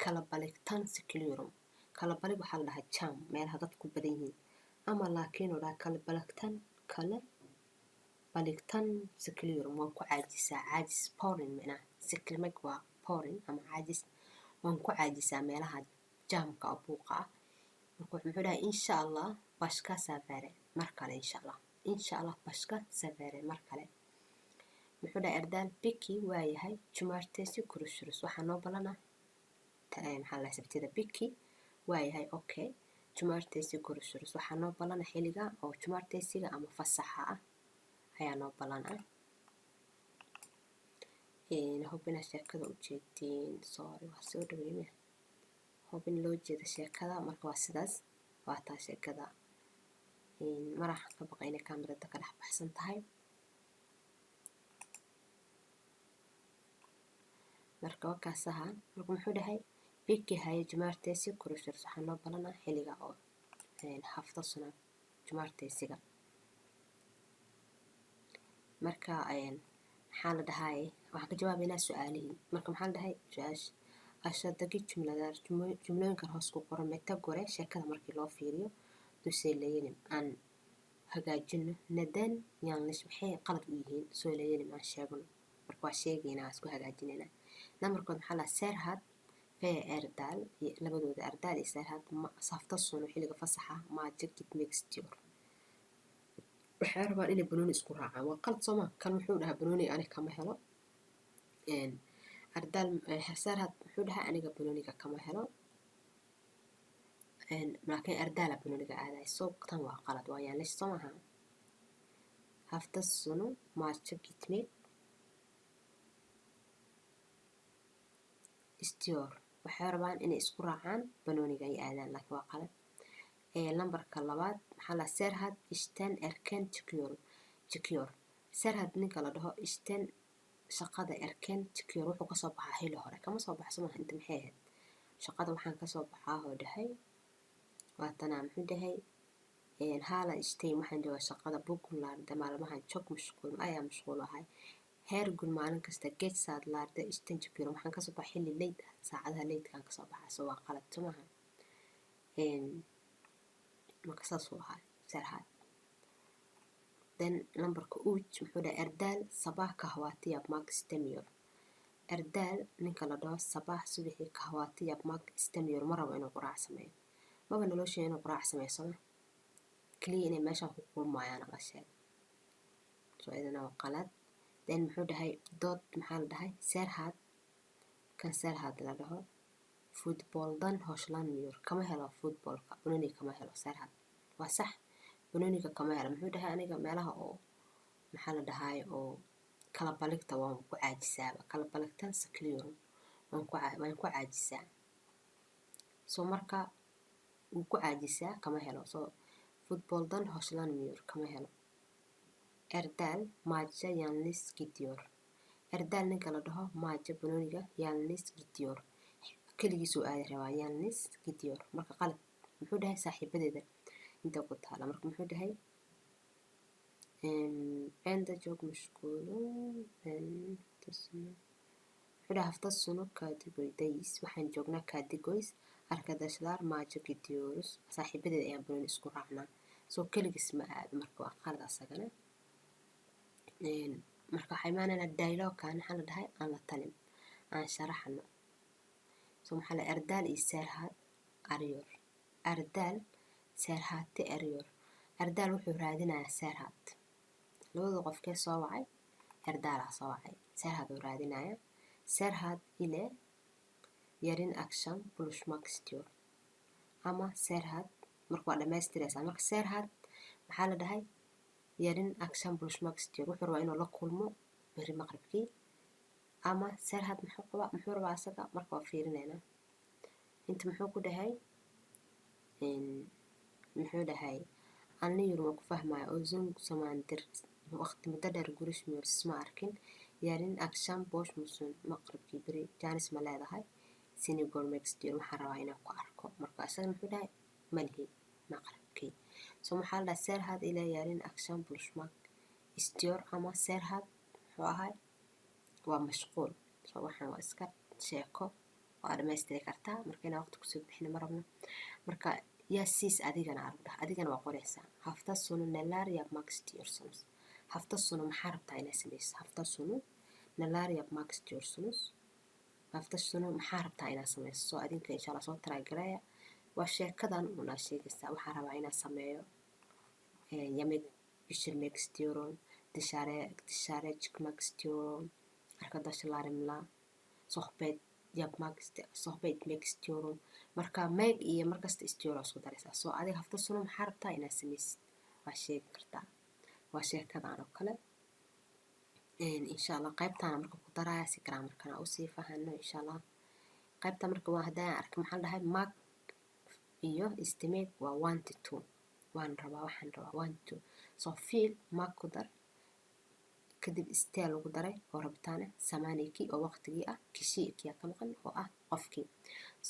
kala baligtan sikiliyorum. Kala balig waxaa la dhahaa jam meelaha dadku badan yihiin ama laakiin oo dhaha kala baligtan sikiliyorum waan ku caajisaa caajis pouring micnaha sikilmeg waa pouring ama caajis waan ku caajisaa meelaha jaamka oo buuqa ah. Marka muxuu dhahay insha allah bashka safare mar kale insha allah bashka safare mar kale. Muxuu dhahay Erdal biki waa yahay Cumartesi görüşürüz waxaa noo balana maxaa la sabtida biki waa yahay okay Cumartesi görüşürüz waxaa noo balana xilliga oo Cumartesiga ama fasaxa ah ayaa noo balana. hubina sheekada u jeedtiin sorry waa soo dhaweynaya hubin loo jeeda sheekada marka waa sidaas waa taa sheekada maraxa ka baqay inay kaamirada ka dhex baxsan tahay marka waa kaasaha marka muxuu dhahay biki haya jumaarteesi kurashir waxaa noo balanaa xilliga oo hafta sano jumaarteesiga marka maxaa la dhahay waxaan ka jawaabaynaa su-aalihii marka maxaa la dhahay su-aasha ashadagi jumlooyinkan hoos ku qoran meta gore sheekada markii loo fiiriyo dusee leeyanin aan hagaajino nadan yanlish maxay qalad u yihiin soo leeyanin aan sheegno marka waa sheegaynaa isku hagaajinaynaa namarkood maxaa la seerhad fee erdaal labadooda ardaal iyo seerhad safta suno xilliga fasaxa majikit mixture waxay rabaan inay banooni isku raacaan waa qalad sooma kan muxuu dhahaa banooni aniga kama helo ardaal seerhad muxuu dhahaa aniga banooniga kama helo laakiin ardaala banooniga aadaay so tan waa qalad waa yaanlish soo maaha hafta suno majikit istior waxay rabaan inay isku raacaan banooniga ay aadaan laakiin waa qalad lambarka labaad maxaa la seerhad ishtan erken chikior seerhad ninka la dhaho ishtan shaqada erken chikior wuxuu kasoo baxaa xilli hore kama soo baxso maaha inta maxay ahayd shaqada waxaan kasoo baxaa oo dhahay waatanaa muxuu dhahay haala ishtayn waxaan joogaa shaqada bugunlaarda maalmahan jog mashquul ayaa mashquul ahay heergul maalin kasta geed saad laarda ishtan chikior waxaan kasoo baxaa xilli leyd ah saacadaha leydkaan kasoo baxaa so waa qalad soo maaha marka saas uu ahaa seerhad then lambarka uj muxuu dhahay erdaal sabah kahwaatiyab mark stemior erdaal ninka la dhaho sabah subaxii kahwaatiyab mark stemior ma rabo inuu quraac sameeyo maba nolosha inuu quraac sameeyo sooma kaliya inay meeshaan ku kulmayaan la sheeg so idana waa qalad then muxuu dhahay dood maxaa la dhahay seerhad kan seerhad la dhaho footballdan hoshland miyor kama helo footballka banooni kama helo seerhad waa sax banooniga kama helo muxuu dhahay aniga meelaha oo maxaa la dhahay oo kala baligta waan ku caajisaaba kala baligtan sakliyo waan ku caajisaa so marka wuu ku caajisaa kama helo so footballdan hoshland miyor kama helo erdaal maaja yanlis gidiyor erdaal ninka la dhaho maaja banooniga yanlis gidiyor keligiisuu aadi rabaa yanlis gidiyor marka qalad muxuu dhahay saaxiibadeeda inta ku taala marka muxuu dhahay enda joog mashquulo wuxuu dhahay hafta suno kaadigoydays waxaan joognaa kaadigoys arkadashlaar maajo gidiyorus saaxiibadeeda ayaan banooni isku raacnaa soo keligiis ma aado marka waa qalad asagana marka waxaa imaanaynaa dialogan maxaa la dhahay aan la talin aan sharaxno so maxaa la erdaal iyo seerhad aryor ardaal seerhadte aryor ardaal wuxuu raadinayaa seerhad labada qofkee soo wacay erdaalaa soo wacay seerhad uu raadinaya seerhad ile yarin action blushmaxture ama seerhad marka waa dhamaystiraysaa marka seerhad maxaa la dhahay yarin action blushmaxture wuxuu rabaa inuu la kulmo beri maqribkii ama seerhad muxuu rabaa asaga marka waa fiirinaynaa inta muxuu ku dhahay muxuu dhahay anniyur waan ku fahmaya oo zung samaandir waqti muddo dheer gurish miyors ma arkin yarin action bosh musun maqribkii beri jaanis ma leedahay sinigol mexture waxaan rabaa inaan ku arko marka asaga muxuu dhahay malihi maqribkii so maxaa la dhahay seerhad ilaa yarin action blushmak istior ama seerhad muxuu ahay waa mashquul so waxaan waa iska sheeko waa dhamaystiri kartaa marka inaa waqti kusoo bixina ma rabno marka yaa siis adigana aragda adigana waa qoraysaa hafta suno nalaria maxtiorsunus hafta suno maxaa rabtaa inaa sameyso hafta suno nalaria maxtiorsunus hafta suno maxaa rabtaa inaa sameyso soo adinka insha allah soo taragalaya waa sheekadan unaa sheegaysaa waxaa rabaa inaa sameeyo yamek bishir maxtioron dishaarejik maxtioron arkadaşlarımla sohbet maxtiyorum marka meg iyo markasta istioro isku daraysaa soo adiga hafta suno maxaa rabtaa inaad sameysid waa sheegi kartaa waa sheekadan oo kale insha allah qaybtaana marka ku daraya si grammarkana usii fahano insha allah. qaybta marka waa haddaan arka maxaa dhahay mark iyo estimate waa 1 to 2 waxaan rabaa 1 to 2 so fiil mark ku dar kadib istee lagu daray oo rabitaane samaaniki oo waqtigii ah kishii ka maqan oo ah qofkii.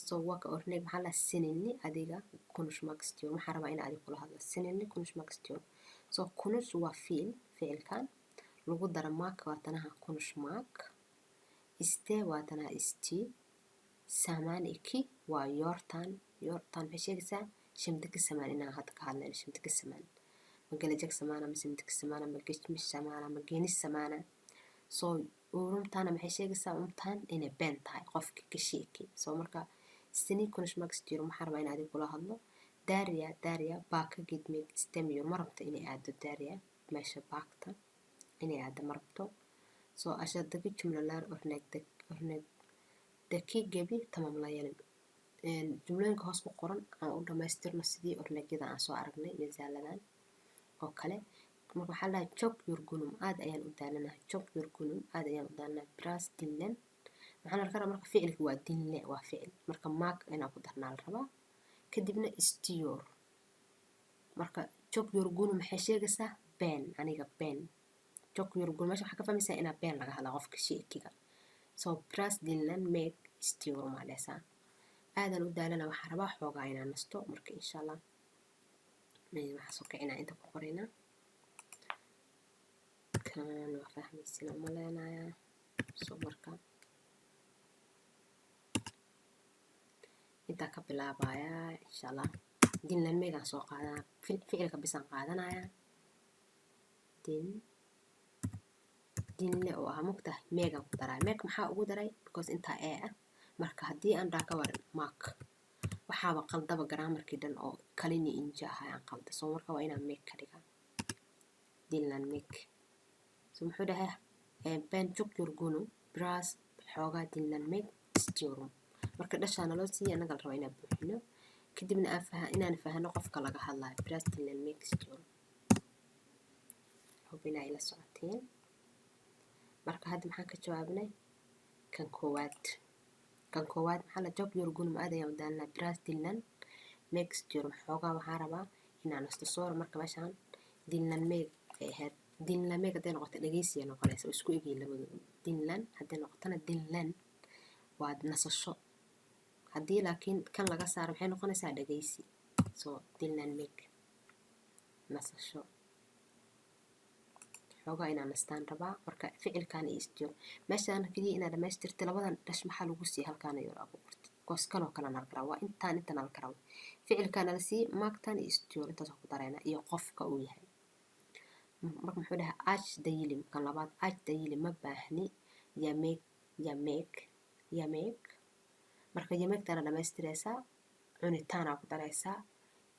so waka orneeg maxaa la sinini adiga konuşmak istiyor maxaa rabaa in adiga kula hadlo sinini konuşmak istiyor. so konuş waa ficilkan lagu daro mark waa tanaha konuşmak istee waa tanaha isti samaaniki waa yortan maxay sheegaysaa shimdika samaan inaan hadda ka hadlayno shimdika samaan ma gelecek samaana ma simdika samaana ma geçmiş samaana ma geniş samaana. so urumtaana maxay sheegaysaa umtaan inay been tahay qofki kashiiki. so marka sini konuşmak istiyorum waxaa rabaa in adiga kula hadlo Derya baaka gitmek istemiyor ma rabto inay aado Derya meesha baakta inay aado ma rabto. so aşağıdaki cümleler örnekteki gibi tamamlayalım. jumlooyinka hoos ku qoran aan u dhamaystirno sidii ornegyada aan soo aragnay misaaladan oo kale. marka waxaa lahaa çok yorgunum aad ayaan u daalanahay çok yorgunum aad ayaan u daalanahay biraz dinlen maxaa la rabaa marka ficilka waa dinle waa ficil marka mark inaan ku darnaa la rabaa kadibna istiyor marka çok yorgunum maxay sheegaysaa been aniga been çok yorgunum meesha waxaa ka fahmaysaa inaa been laga hadlaa qofka sheekiga. so biraz dinlenmek istiyorum aleysaa aadan u daalana waxaa rabaa xoogaa inaan nasto marka insha allah waxaa soo kicinaa inta ku qoraynaa kan waa fahmaysin uma leenayaa. so marka intaa ka bilaabayaa insha allah dinlenmeegaan soo qaadanaa ficilka bisaan qaadanayaa dinle oo ah mugtahay meegaan ku daraa meeg maxaa ugu daray because intaa ee ah marka haddii aan dhaa ka waran mark waxaaba qaldaba grammarkii dhan oo kalini inja ahaa aan qalda. so marka waa inaan meeg ka dhigaa dinlenmek. so muxuu dhahay ben çok yorgunum biraz xoogaa dinlenmek istiyorum marka dhashaa naloo siiya annaga la rabaa inaan buuxino kadibna inaan fahano qofka laga hadlayo biraz dinlenmek istiyorum. hubina ila socoteen marka hadda maxaan ka jawaabnay kan koowaad maxaa la çok yorgunum aad ayaan u daalanahay biraz dinlenmek istiyorum xoogaa waxaan rabaa inaan nasto soor marka meeshaan dinlenmek ay ahayd dinlenmek hadday noqoto dhegeysiya noqonaysa oo isku egay labadooda dinlen hadday noqotona dinlen waa nasasho haddii laakiin kan laga saaro maxay noqonaysaa dhegeysi. so dinlenmek nasasho xoogaa inaan nastaan rabaa marka ficilkaan iyo istiyor meeshaan keliya inaad dhamaystirta labadan dhash maxaa lagu siiyay halkaan ayaa abu qortay koos kanoo kale nal karaa waa intaan nal karaa ficilkaan la siiyay maagtaan iyo istiyor intaas ku darayna iyo qofka uu yahay. marka muxuu dhahay ash dayilim kan labaad ash dayilim ma baahni yameeg marka yameegtaana dhamaystiraysaa cunitaanaa ku daraysaa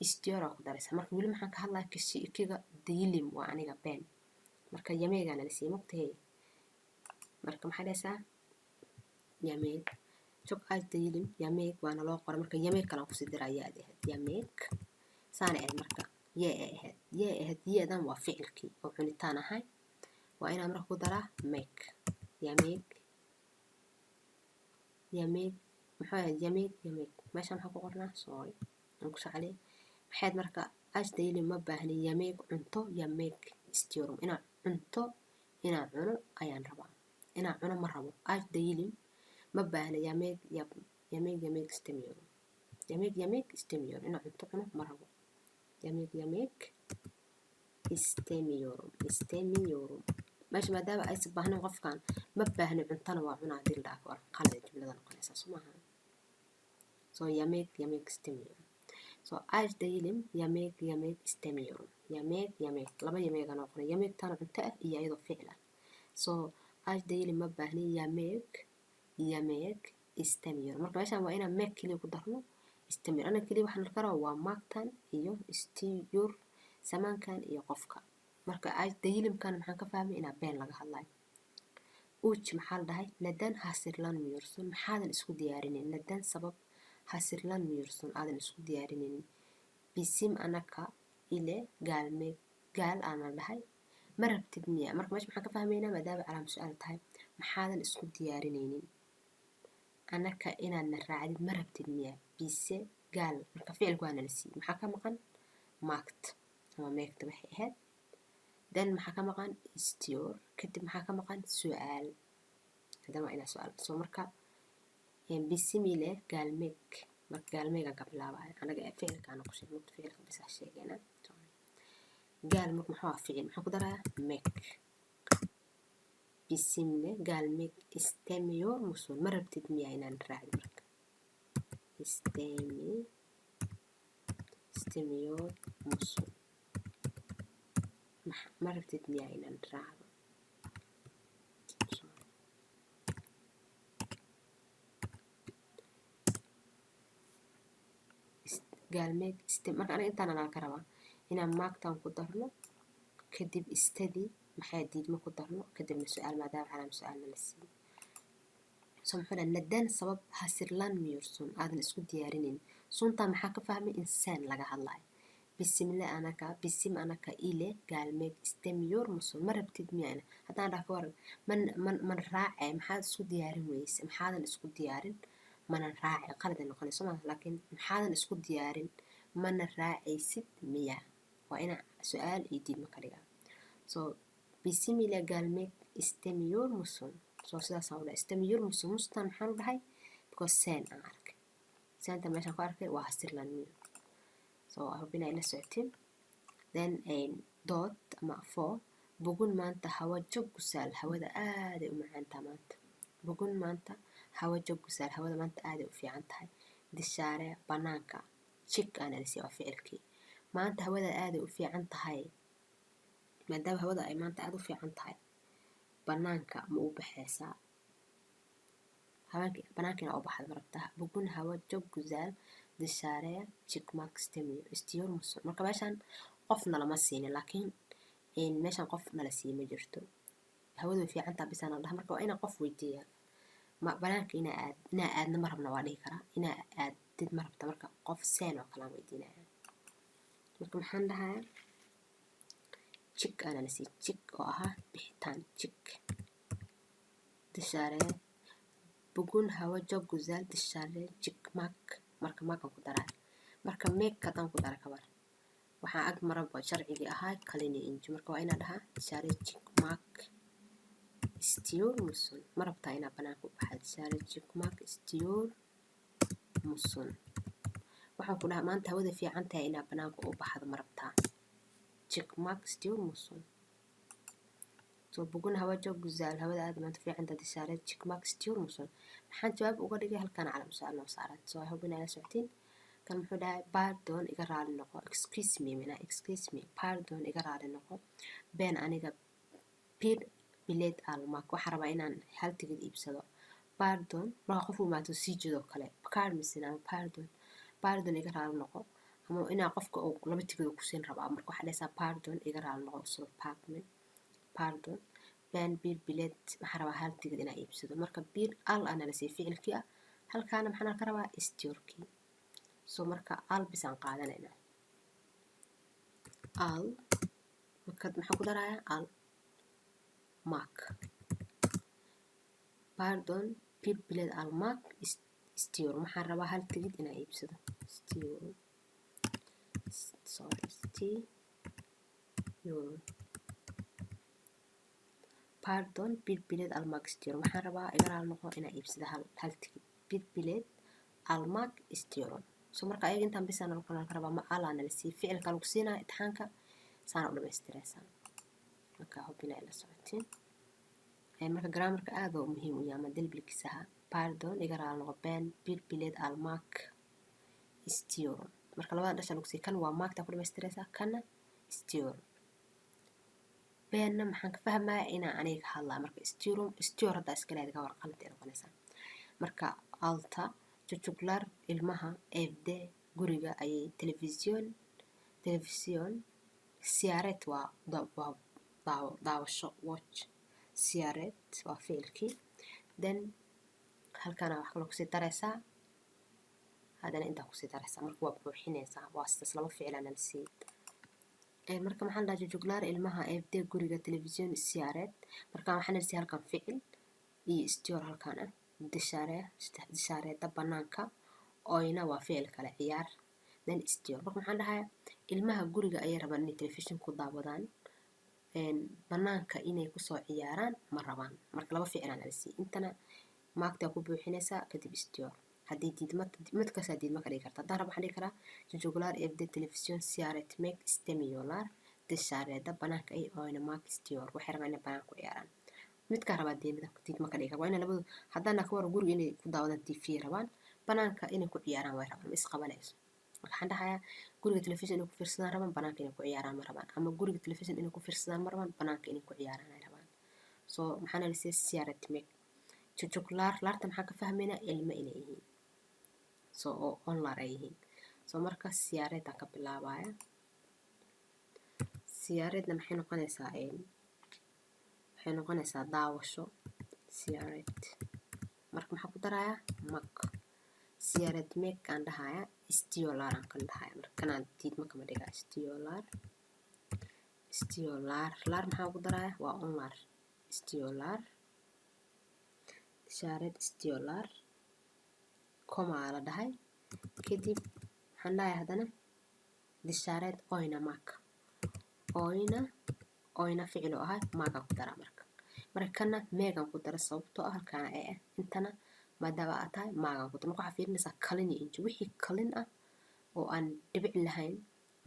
istiyoraa ku daraysaa marka weli maxaan ka hadlaa kashiikiga dayilim waa aniga been marka yameegaana la siiyay mugtahay marka maxaa dhahaysaa yameeg çok ash dayilim yameeg waana loo qoray marka yameeg kalaan kusii diraa yaad ahayd yameeg saana ahayd marka yee ahayd yeedan waa ficilkii oo cunitaan ahay waa inaan marka ku daraa meeg yameeg muxuu ahayd yameeg meesha maxaa ku qornaa sorry aan ku shaclay maxayd marka ash dayilim ma baahni yameeg cunto yameeg istiyorum inaan cunto inaan cuno ayaan rabaa inaan cuno ma rabo ash dayilim ma baahna yameeg istemiyorum inaan cunto cuno ma rabo yameeg istemiyorum meesha maadaama aysan baahnayn qofkan ma baahni cuntana waa cunaa hadii la dhaafo qalad jumlada noqonaysaa soo maaha. so yameeg istemiyorum so ash dayilim yameeg istemiyorum yameeg laba yameega noqona yameegtaana cunto ah iyo iyadoo ficil ah. so ash dayilim ma baahni yameeg istemiyorum marka meeshaan waa inaan meeg keliya ku darno istemiyor ana keliya waxaan karaa waa maagtan iyo istiyor samaankan iyo qofka marka ash dayilimkan maxaan ka fahmay inaa been laga hadlayo. uj maxaa la dhahay nadan hasirlanmıyorsun maxaadan isku diyaarinin nadan sabab hasirlanmıyorsun aadan isku diyaarinin bisim anaka ile gaal aana dhahay ma rabtid miya marka meesha maxaan ka fahmaynaa maadaama calaam su-aal tahay maxaadan isku diyaarinaynin anaka inaadna raacdid ma rabtid miya bise gaal marka ficilku waa nala siiyey maxaa ka maqan maakt ama meegta waxay ahayd then maxaa ka maqan istiyoor kadib maxaa ka maqan su-aal haddana waa inaa su-aal soo marka bisimile gaalmeeg marka gaalmeegaan ka bilaabaya anaga ficilkaana ku sheeg marka ficilka bisaa sheegayna gaal marka maxaa waa ficil maxaan ku darayaa meeg bisimile gaalmeeg istemiyor musun ma rabtid miya inaan raacdi marka istemiyor musun ma rabtid miya inaan raacdo gaalmeeg marka aniga intaan anaa ka rabaa inaan maagtaan ku darno kadib istadii maxaa diidma ku darno kadibna su-aal maadaama calaam su-aalna la siiyey soo muxuu dhaha nadan sabab hasirlan miyursun aadan isku diyaarinin suntaa maxaa ka fahmay insaan laga hadlayo bisim anaka ile gaalmeeg istemiyor musun ma rabtid miyana haddaan dhaha ka waran man raace maxaad isku diyaarin weyse maxaadan isku diyaarin mana raaci qaladay noqonayso ma laakiin maxaadan isku diyaarin mana raacaysid miya waa inaa su-aal iyo diidma ka dhigaa soo bisimile gaalmeeg istemiyor musun soo sidaasaan u dhahay istemiyor musun mustan maxaan u dhahay because seen aan arkay seenta meeshaan ku arkay waa hasirlan miyo soo hubina ila socotiin then dood ama foo bugun maanta hawa jog gusaal hawada aaday u macaantaa maanta bugun maanta hawa jog gusaal hawada maanta aaday u fiican tahay dishaare banaanka jig aana la siiyey waa ficilkii maanta hawada aaday u fiican tahay maadaama hawada ay maanta aad u fiican tahay banaanka ma u baxaysaa banaankiina u baxda marabtaa bugun hawa jog gusaal dishaare jigmak istiyor musun marka meeshaan qof nalama siinin laakiin meeshaan qof nala siiye ma jirto hawada way fiican tahay bisaan dhaha marka waa inaa qof weydiiya banaanka inaa aadna ma rabna waa dhihi karaa inaa aadid ma rabta marka qof seen oo kalaan weydiinaya marka maxaan dhahayaa jig aana la siiyey jig oo ahaa bixitaan jig dishaare bugun hawa jog gusaal dishaare jigmak marka maakan ku daraa marka meeg haddaan ku dara kabar waxaa ag maraba sharcigii ahaa kalini inji marka waa inaa dhahaa dishaare jigmak istiyor musun ma rabtaa inaa banaanka u baxaa dishaare jigmak istiyor musun waxaan ku dhahaa maanta hawada fiican tahay inaa banaanka u baxdo ma rabtaa jigmak istiyor musun soo bugun hawa jog gusaal hawada aad maanta fiican tahay dishaare jigmak istiyor musun maxaan jawaab uga dhigay halkaan calam su-aal noo saaran soo I hope inaa la socotiin kan muxuu dhahay pardon iga raali noqo excuse me pardon iga raali noqo been aniga bir bileed almak waxaa rabaa inaan hal tigid iibsado pardon marka qof uu imaato sii jeedo kale card misina pardon iga raali noqo ama inaa qofka uu laba tigid ku siin rabaa marka waxaa dhahaysaa pardon iga raali noqo soo pardon been bir bileed waxaa rabaa hal tigid inaa iibsado marka bir al ana la siiyey ficilkii ah halkaana maxaan ka rabaa istiyorkii soo marka al bisaan qaadanayna al marka maxaan ku darayaa al mark pardon bir bileed al mark istiyor waxaan rabaa hal tigid inaa iibsado istiyor pardon bir bileed al mark istiyor waxaan rabaa iga raali noqo inaa iibsado hal tigid bir bileed al mark istiyor soo marka ayaga intaan bisaan ka rabaa ma alaana la siiyey ficilka lagu siinaya itixaanka saana u dhamaystiraysaa marka hubina ila socotiin marka grammarka aad oo muhiim u yahay ama delbilkiisaha pardon iga raali noqo been bir bileed al mark istiyor marka labada dhasha lagu siiyey kan waa markta ku dhamaystiraysaa kana istiyor beenna maxaan ka fahmayaa inaa aniga ka hadlaa marka istiyor haddaa iska leedahay ka war qaladee noqonaysaa marka alta jujuglar ilmaha evde guriga ayay telefisyon siyaareed waa daawasho watch siyaareed waa ficilkii then halkana wax kaloo kusii daraysaa haddana intaa kusii daraysaa marka waa buuxinaysaa waa sidaas laba ficilana la siiyey marka maxaan dhahaa jujuglaar ilmaha eebdee guriga telefisyon siyaareed marka waxaan irsi halkan ficil iyo istiyoor halkan ah dishaareeda banaanka oyna waa ficil kale ciyaar then istiyoor marka maxaan dhahayaa ilmaha guriga ayay rabaan inay telefishin ku daawadaan banaanka inay kusoo ciyaaraan ma rabaan marka laba ficilaan alsi intana maagtaa ku buuxinaysaa kadib istiyoor haddii mid kastaa diidma ka dhigi karta haddaan rabo waxaan dhigi karaa jujuglaar eebdee telefisyon siyaareed meeg istemiyolaar dishaareeda banaanka ay oyna maag istiyoor waxay rabaan inay banaanka ku ciyaaraan midkaa rabaa diidma ka dhigi kara waa inay labadu haddana ka wara guriga inay ku daawadaan tv rabaan banaanka inay ku ciyaaraan way rabaan ma isqabanayso marka waxaan dhahayaa guriga telefishin inay ku fiirsadaan rabaan banaanka inay ku ciyaaraan ma rabaan ama guriga telefishin inay ku fiirsadaan ma rabaan banaanka inay ku ciyaaraan ay rabaan soo maxaan alisay siyaareed meeg jujuglaar laarta maxaan ka fahmaynaa ilmo inay yihiin soo oo online ay yihiin soo marka siyaareedaan ka bilaabaya siyaareedna maxay noqonaysaa daawasho siyaareed marka maxaa ku darayaa mag siyaareed meeg aan dhahayaa istiyoolaar aan kan dhahayaa marka kanaan diidma kama dhigaa istiyoolaar laar maxaa ku darayaa waa online istiyoolaar dishaareed istiyoolaar komaa la dhahay kadib waxaan dhahayaa haddana dishaareed oyna maag oyna ficil oo ahay maagaan ku daraa marka kana meegaan ku dara sababtoo ah halkaan ee ah intana maadaama aad tahay maagaan ku dara marka waxaa fiirinaysaa kalin iyo inje wixii kalin ah oo aan dhibic lahayn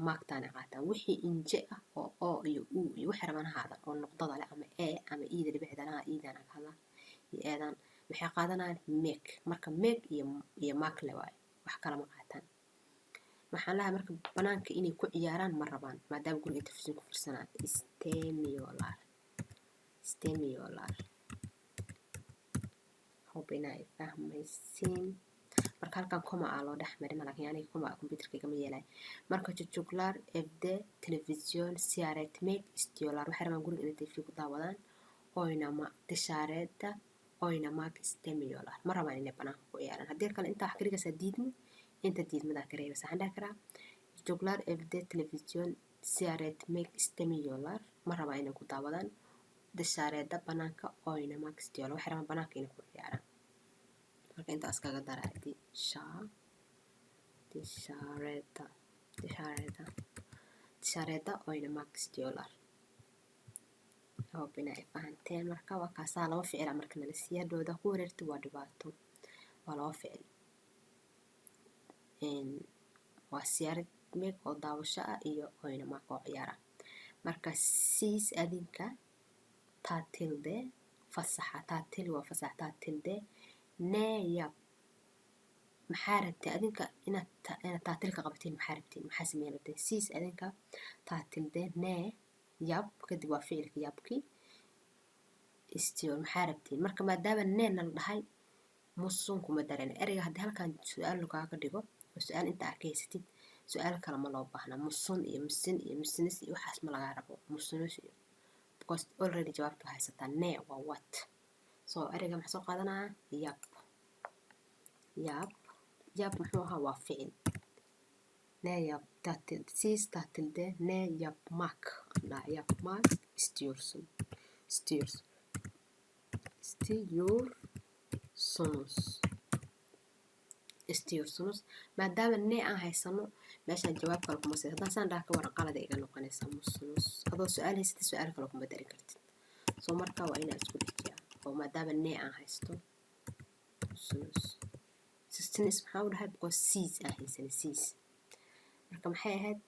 maagtaana qaataan wixii inje ah oo iyo uu iyo waxay rabaan ahaadan oo noqdada leh ama ama iida dhibicda lahaa iidaan ag hadlaa iyo eedaan waxay qaadanayaan meeg marka meeg iyo maag le waayo wax kala ma qaataan waxaan lahaa marka banaanka inay ku ciyaaraan ma rabaan maadaama guriga telefishin ku fiirsanaa istemiyolaar hope inay fahmaysiin marka halkan koma loo dhex marin laakiin aniga koma computerkayga ma yeelay marka jujuglaar eebdee telefisyon siyaareed meeg istiyoolaar waxay rabaan guriga inay tv ku daawadaan oyna dishaareeda oyna maag istemiyolaar ma rabaan inay banaanka ku ciyaaraan haddii kale intaa wax ka dhigaysaa diidmo inta diidmadaa ka reebaysa waxaan dhahi karaa jujuglaar eebdee telefisyon siyaareed meeg istemiyolaar ma rabaa inay ku daawadaan dishaareeda banaanka oyna maag istiyoolaar waxay rabaan banaanka inay ku ciyaaraan marka intaas kaga daraa dishaareeda oyna maag istiyoolaar hope inay fahanteen marka waa kaasaa laba ficila marka nala siiya hadhowda ku wareerti waa dhibaato waa laba ficil waa siyaareed meeg oo daawasho ah iyo oyna maag oo ciyaara marka siis adinka taatilde fasaxa taatil waa fasax taatilde neeyab maxaa rabtay adinka inaad taatilka qabatiin maxaa rabtiin maxaa sameyn rabteen siis adinka taatilde nee yab kadib waa ficilka yabkii istiyool maxaa rabtiin marka maadaama neena la dhahay musun kuma dareen ereyga haddii halkan su-aal lagaaga dhigo oo su-aal inta arkaysatid su-aal kale ma loo baahna musun iyo musin iyo musinis iyo waxaas ma lagaa rabo musunus iyo because already jawaabta haysataa nee waa what soo ereyga maxaa soo qaadanaya yab muxuu ahaa waa ficil nee yab taatil siis taatilde nee yab maak yab maak istiyorsunus maadaama nee aan haysano meeshaan jawaab kale kuma sii haddaan saan dhaha ka waran qalada iga noqonaysaa musunus adoo su-aal haysatid su-aal kale kuma dari kartid soo marka waa inaa isku dhejiyaa oo maadaama nee aan haysto musunus sistinis maxaa u dhahay because siis aan haysanay siis marka maxay ahayd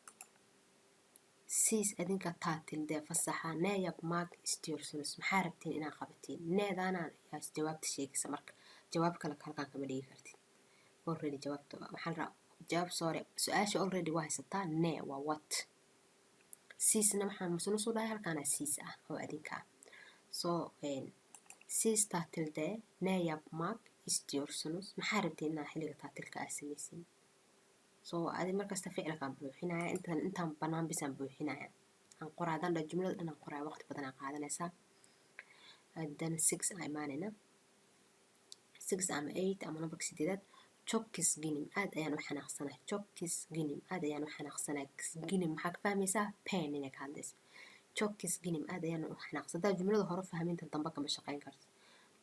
siis adinka taatilde fasaxa neeyab maag istiyorsunus maxaa rabtiin inaa qabatiin needaanaan ayaa jawaabta sheegaysa marka jawaab kale halkaan kama dhigi kartid already jawaabta waxaan rabaa jawaab sore su-aasha already waa haysataa nee waa what siisna maxaan musunus u dhahay halkaana siis ah oo adinka ah soo siis taatilde neeyab maag istiyorsunus maxaa rabtiin inaa xilliga taatilka aa samaysin soo adi markasta ficilkaan buuxinaya intaan banaan bisaan buuxinaya aan qoraa haddaan dha jumlada dhan aan qoraya waqti badan aa qaadanaysaa haddana 6 aa imaanayna 6 ama 8 ama numberka 8 chokis ginim aad ayaan u xanaaqsanahay chokis ginim aad ayaan u xanaaqsanahay ginim maxaa ka fahmaysaa pain inay ka hadlaysa chokis ginim aad ayaan u xanaaqsan hadaa jumlada hore fahminta dambe kama shaqayn karto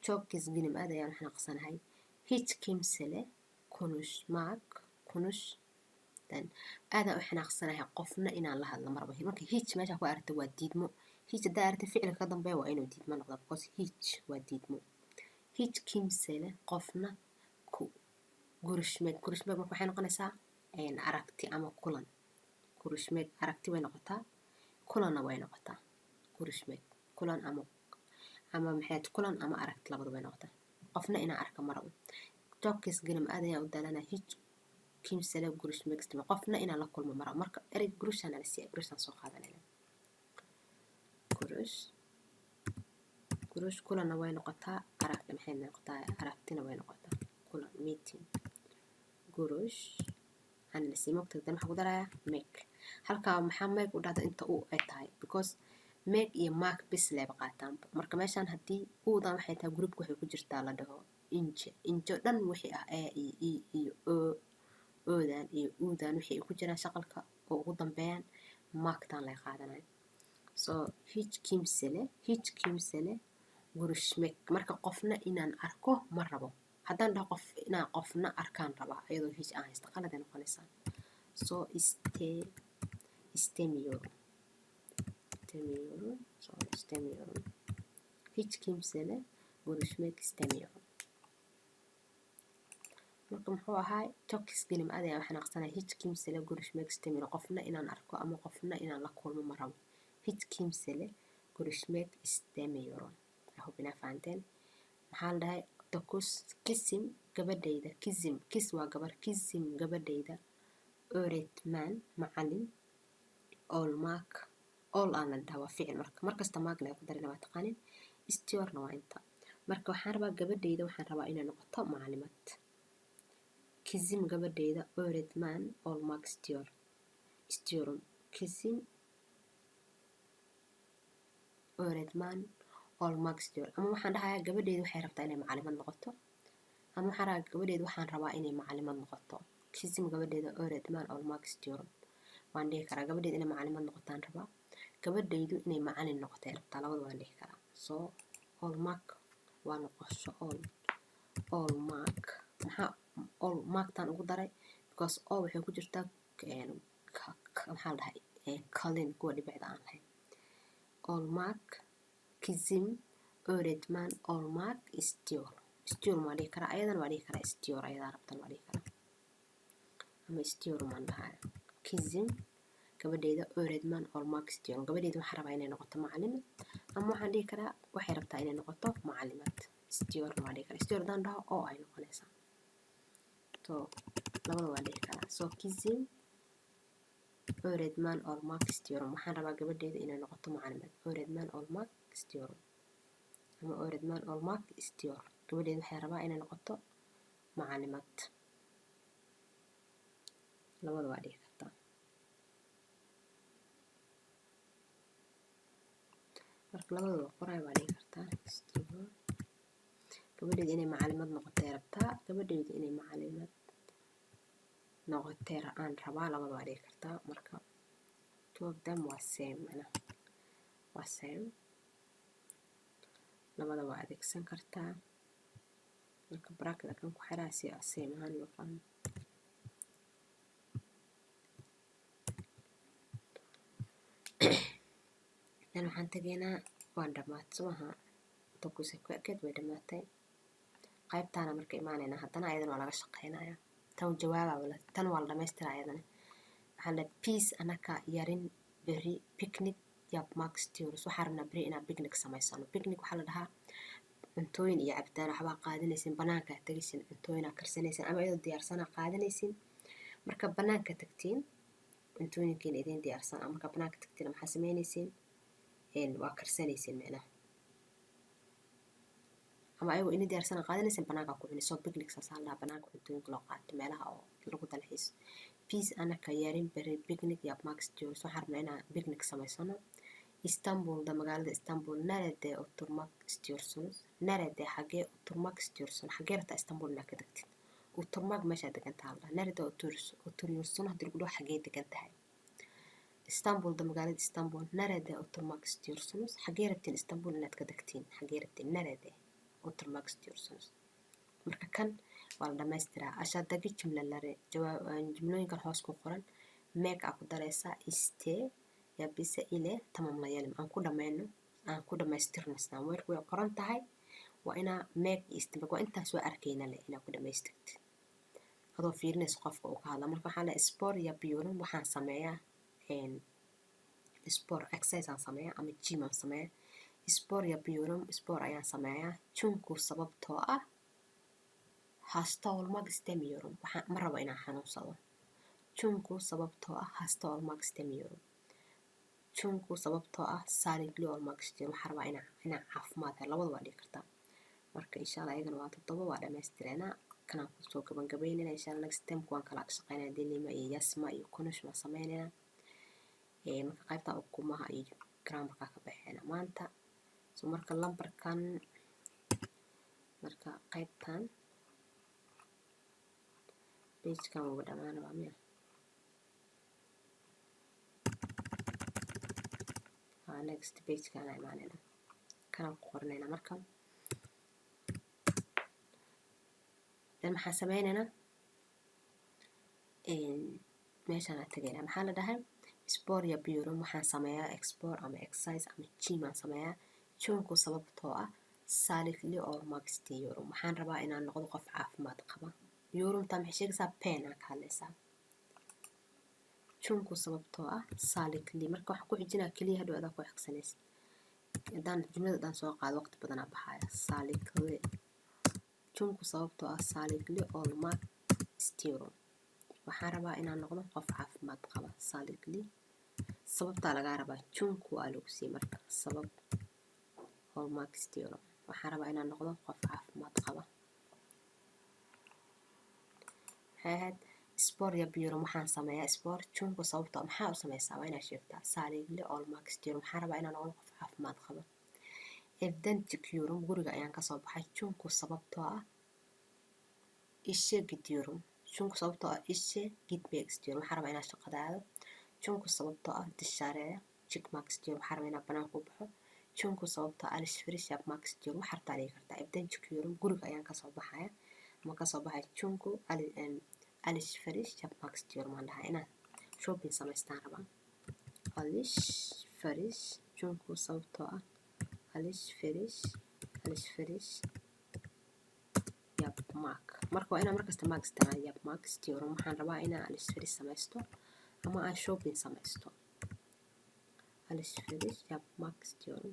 chokis ginim aad ayaan u xanaaqsanahay hiç kimsele konuşmak konuş aadaan u xanaaqsanahay qofna inaan la hadlo marba marka hiç meesha ku aragta waa diidmo hiç hadaa aragta ficilka ka dambeeya waa inuu diidmo noqdo because hiç waa diidmo hiç kimsele qofna görüşmek marka waxay noqonaysaa aragti ama kulan görüşmek aragti way noqotaa kulanna way noqotaa görüşmek kulan ama maxay kulan ama aragti labada way noqotaa qofna inaan arka marabo chokis ginim aad ayaan u daalanaa hiç kimsele görüşmek istemiyor qofna inaan la kulmo marabo marka erey görüşaan la siiya görüşaan soo qaadanayna görüş kulanna way noqotaa aragti maxay noqotaa aragtina way noqotaa kulan meeting görüş aan la siiya mogta dan waxaa ku darayaa make halkaa maxaa make u dhahda inta uu ay tahay because make iyo mark bis leeba qaataan marka meeshaan haddii uudan waxay tahay groupka waxay ku jirtaa la dhaho injo dhan wixii ah iyo oodan iyo uudan wixii ku jiraan shaqalka oo ugu dambeeyaan marktaan lay qaadanayo so hiç kimsele görüşmek marka qofna inaan arko ma rabo haddaan dhaho qof inaan qofna arkaan rabaa iyadoo hiç aan haysta qaladay noqonaysaa so istemiyorum hiç kimsele görüşmek istemiyorum marka muxuu ahaay chokis ginim aad ayaan u xanaaqsanahay hiç kimsele görüşmek istemiyorum qofna inaan arko ama qofna inaan la kulmo ma rabo hiç kimsele görüşmek istemiyorum hubinaa fahanteen maxaa la dhahay dokus kisim gabadhayda kis waa gabar kisim gabadhayda öğretmen macalin olmak ol aan la dhahaa waa ficil markasta maag laga darina waa taqaanin istiyorna waa inta marka waxaan rabaa gabadhayda waxaan rabaa inay noqoto macalimad kizim gabadhayda öğretmen olmak istiyorum kizim öğretmen olmak istiyorum ama waxaan dhahayaa gabadhayda waxay rabtaa inay macalimad noqoto ama waxaan rabaa gabadhayda waxaan rabaa inay macalimad noqoto kizim gabadhayda öğretmen olmak istiyorum waan dhihi karaa gabadhayda inay macalimad noqotaan rabaa gabadhaydu inay macalin noqotay rabtaa labada waan dhihi karaa so olmak waa noqosho olmak maxaa olmaktaan ugu daray because oo waxay ku jirtaa maxaa la dhahay kalin kuwa dhibicda aan lahayn olmak kizim öğretmen olmak istiyorum waa dhihi karaa ayadana waa dhihi karaa istiyor ayadaa rabtan waa dhihi karaa ama istiyorum aan dhahay kizim gabadhayda öğretmen olmak istiyorum gabadhayda waxaan rabaa inay noqoto macalimad ama waxaan dhihi karaa waxay rabtaa inay noqoto macalimad istiyorna waa dhihi karaa istiyor haddaan dhaho oo ay noqonaysaa so labada waa dhihi karaa so kizim öğretmen olmak istiyorum waxaan rabaa gabadhayda inay noqoto macalimad öğretmen olmak istiyorum ama öğretmen olmak istiyor gabadhayda waxay rabaa inay noqoto macalimad labada waa dhihi kartaa marka labadaba qoraay waa dhihi kartaa gabadhayda inay macalimad noqotay rabtaa gabadhayda inay macalimad noqotay aan rabaa labada waa dhihi kartaa marka two of them waa same waa same labada waa adeegsan kartaa marka bracket kan ku xiraa si same ahaan loo fahmo dan waxaan tageynaa waan dhamaatay somaha dokusa ku ekeed way dhamaatay qaybtaana marka imaanayna haddana ayadana waa laga shaqeynaya tan jawaabaa tan waa la dhamaystira ayadana waxaa la peace anaka yarin beri picnic yapmak istiyoruz waxaan rabnaa beri inaan picnic samaysano picnic waxaa la dhahaa cuntooyin iyo cabitaan waxbaa qaadanaysin banaanka tagaysin cuntooyinaa karsanaysin ama iyadoo diyaarsanaa qaadanaysin marka banaanka tagtiin cuntooyinkiina idin diyaarsan marka banaanka tagtiin maxaa samaynaysin waa karsanaysin micnaha ama ayagoo ini diyaarsan qaadanaysin banaanka ku cunayso picnic saasaa lahaa banaanka cuntooyinka loo qaato meelaha oo lagu dalxiiso peace anaka yarin beri picnic yapmak istiyoruz waxaan rabnaa inaan picnic samaysano İstanbul'da magaalada İstanbul nerede oturmak istiyorsunuz? Nerede xagee oturmak istiyorsun? Xagee rabtaa Istanbul inaad ka tagtid uturmaag meeshaa degan tahay la dhahaa nerede oturuyorsunuz haddii lagu dhaho xagee degan tahay istanbulda magaalada istanbul nerede oturmak istiyorsunuz xagee rabtiin istanbul inaad ka degtiin xagee rabtiin nerede oturmak istiyorsunuz marka kan waa la dhamaystiraa aşağıdaki cümleleri cümlooyinkan hoos ku qoran meeg aa ku daraysaa istee ya bise ile tamamlayalım aan ku dhamayno aan ku dhamaystirno islaan weerku way qoran tahay waa inaa meeg iyo istimag waa intaas waa arkayna leh inaa ku dhamaystirtid adoo fiirinayso qofka uu ka hadla marka waxaa la sport yapıyorum waxaan sameeyaa sport exercise aan sameeyaa ama gym aan sameeyaa sport yapıyorum sport ayaan sameeyaa çünkü sababtoo ah hasta olmak istemiyorum waxaan ma rabo inaan xanuunsado çünkü sababtoo ah hasta olmak istemiyorum çünkü sababtoo ah sağlıklı olmak istiyorum waxaan rabaa inaan caafimaad helo labada waa dhihi kartaa marka insha allah iyagana waa 7 waa dhamaystireynaa kanaan kusoo gabagabeynayna insha allah next time kuwaan kala shaqeynaya dilima iyo yasma iyo kunush ma sameynayna marka qaybta ukumaha iyo grammarka ka baxeena maanta so marka lambarkan marka qaybtan pagekan wuu dhamaanaba miya next pagekan aan imaanayna kanaan ku qoranayna marka dan maxaan sameynaynaa meeshaan aan tagaynaa maxaa la dhahay sport yapıyorum waxaan sameeyaa export ama exercise ama gym aan sameeyaa çünkü sababtoo ah sağlıklı olmak istiyorum waxaan rabaa inaan noqdo qof caafimaad qaba yorumtaa maxay sheegaysaa pain aa ka hadlaysaa çünkü sababtoo ah sağlıklı marka waxaan ku xijinaa keliya hadhow adaa ku xigsanaysid haddaan jumlada haddaan soo qaado waqti badanaa baxaaya sağlıklı çünkü sababtoo ah sağlıklı olmak istiyorum waxaan rabaa inaan noqdo qof caafimaad qaba sağlıklı sababtaa lagaa rabaa çünkü waa lagu siiyey marka sabab olmak istiyorum waxaan rabaa inaan noqdo qof caafimaad qaba maxay ahayd spor yapıyorum waxaan sameeyaa sport çünkü sababtoo maxaa u sameysaa waa inaad sheegtaa sağlıklı olmak istiyorum waxaan rabaa inaan noqdo qof caafimaad qaba evden çıkıyorum guriga ayaan kasoo baxay çünkü sababtoo ah işe gidiyorum çünkü sababtoo ah işe gitmek istiyorum waxaan rabaa inaan shaqada aado çünkü sababtoo ah dışarıya çıkmak istiyorum waxaan rabaa inaan banaanka u baxo çünkü sababtoo ah alışveriş yapmak istiyorum waxaa rabtaa dhigi kartaa evden çıkıyorum guriga ayaan kasoo baxaya ama kasoo baxay çünkü alışveriş yapmak istiyorum aan dhahay inaan shopping samaystaan rabaa alışveriş çünkü sababtoo ah alışveriş yapmak marka waa inaan markasta maag isticmaalo yapmak istiyorum waxaan rabaa inaan alışveriş samaysto ama aan shopping samaysto alışveriş yapmak istiyorum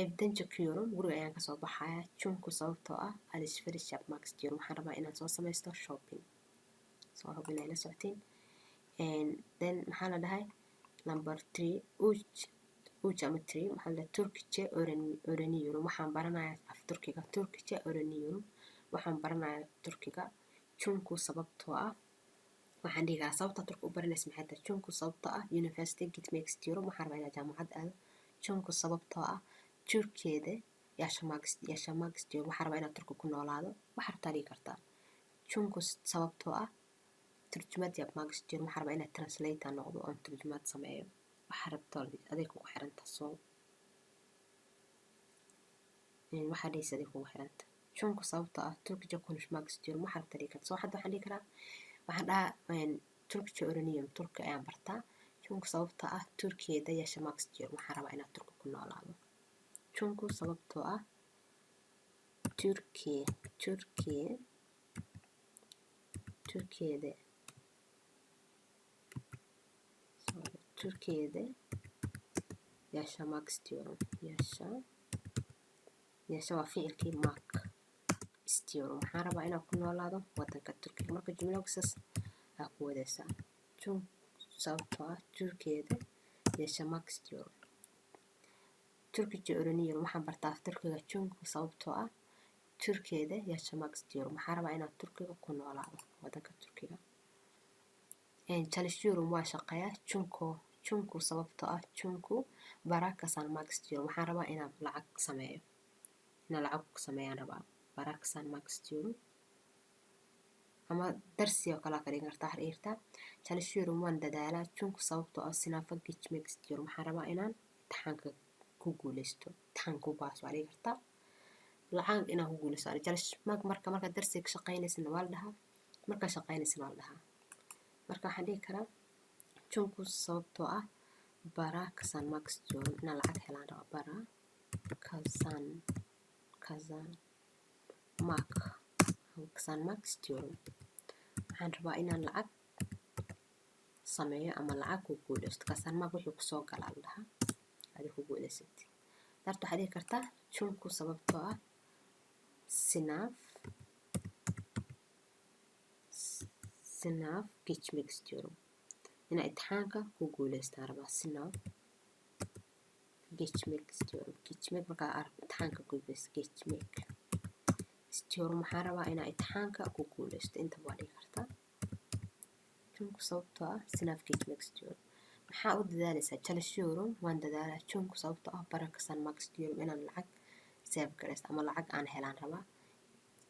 evden çıkıyorum guriga ayaan kasoo baxaya çünkü sababtoo ah alışveriş yapmak istiyorum waxaan rabaa inaan soo samaysto shopping soo hubin ay la socotiin then maxaa la dhahay number 3 uj ama 3 waxaa la Türkçe öğreniyorum waxaan baranayaa af Turkiga Türkçe öğreniyorum waxaan baranayaa Turkiga çünkü sababtoo ah waxaan dhihi karaa sababta Turki u baranaysa maxay tahay çünkü sababtoo ah university gitmek istiyorum waxaan rabaa inaan jaamacad aado çünkü sababtoo ah Türkiye'de yaşamak istiyorum waxaan rabaa inaan Turki ku noolaado waxaa rabtaa dhihi kartaa çünkü sababtoo ah turjumaad yapmak istiyorum waxaan rabaa inaan translator noqdo oon turjumaad sameeyo waxaa rabtaa aday kugu xiranta soo waxaa dhehaysa aday kugu xiranta çünkü sababtoo ah Türkçe konuşmak istiyorum waxaa rabtaa dhihi kartaa soo hadda waxaan dhihi karaa waxaan dhahaa Türkçe öğreniyorum Turki ayaan bartaa çünkü sababtoo ah Türkiye'de yaşamak istiyorum waxaan rabaa inaan Turki ku noolaado çünkü sababtoo ah Türkiye'de yaşamak istiyorum yaşa waa ficilkii mak istiyorum waxaan rabaa inaan ku noolaado wadanka Turkiga marka jumlada saas aa ku wadaysaa çünkü sababtoo ah Türkiye'de yaşamak istiyorum Türkçe öğreniyorum waxaan bartaa Turkiga çünkü sababtoo ah Türkiye'de yaşamak istiyorum waxaan rabaa inaan Turkiga ku noolaado wadanka Turkiga çalışıyorum waa shaqeeyaa çünkü sababtoo ah çünkü para kazanmak istiyorum waxaan rabaa inaan lacag sameeyo inaan lacag ku sameeyaan rabaa baraksan max diyorum ama darsi oo kale ka dhigan kartaa xiriirta çalışıyorum waan dadaalaa çünkü sababtoo ah sınava geçmek istiyorum waxaan rabaa inaan imtixaanka ku guuleysto imtixaanka ku baaso waa dhigan kartaa lacag inaan ku guuleysto çalışmak marka darsiga ka shaqaynaysana waa la dhahaa marka shaqaynaysana waa la dhahaa marka waxaan dhihi karaa çünkü sababtoo ah para kazanmak istiyorum inaan lacag helaan rabaa para kazanmak istiyorum waxaan rabaa inaan lacag sameeyo ama lacag ku guuleysto kazanmak wixii kusoo galaa la dhahaa adi ku guuleysatay darta waxaad dhihi kartaa çünkü sababtoo ah sınav geçmek istiyorum inaan imtixaanka ku guuleystaan rabaa sınav geçmek istiyorum geçmek markaa imtixaanka guuleysto geçmek istiyorum waxaan rabaa inaan imtixaanka ku guuleysto inta waa dhihi kartaa çünkü sababtoo ah sınav geçmek istiyorum maxaa u dadaalaysaa çalışıyorum waan dadaalaa çünkü sababtoo ah para kazanmak istiyorum inaan lacag save gareysto ama lacag aan helaan rabaa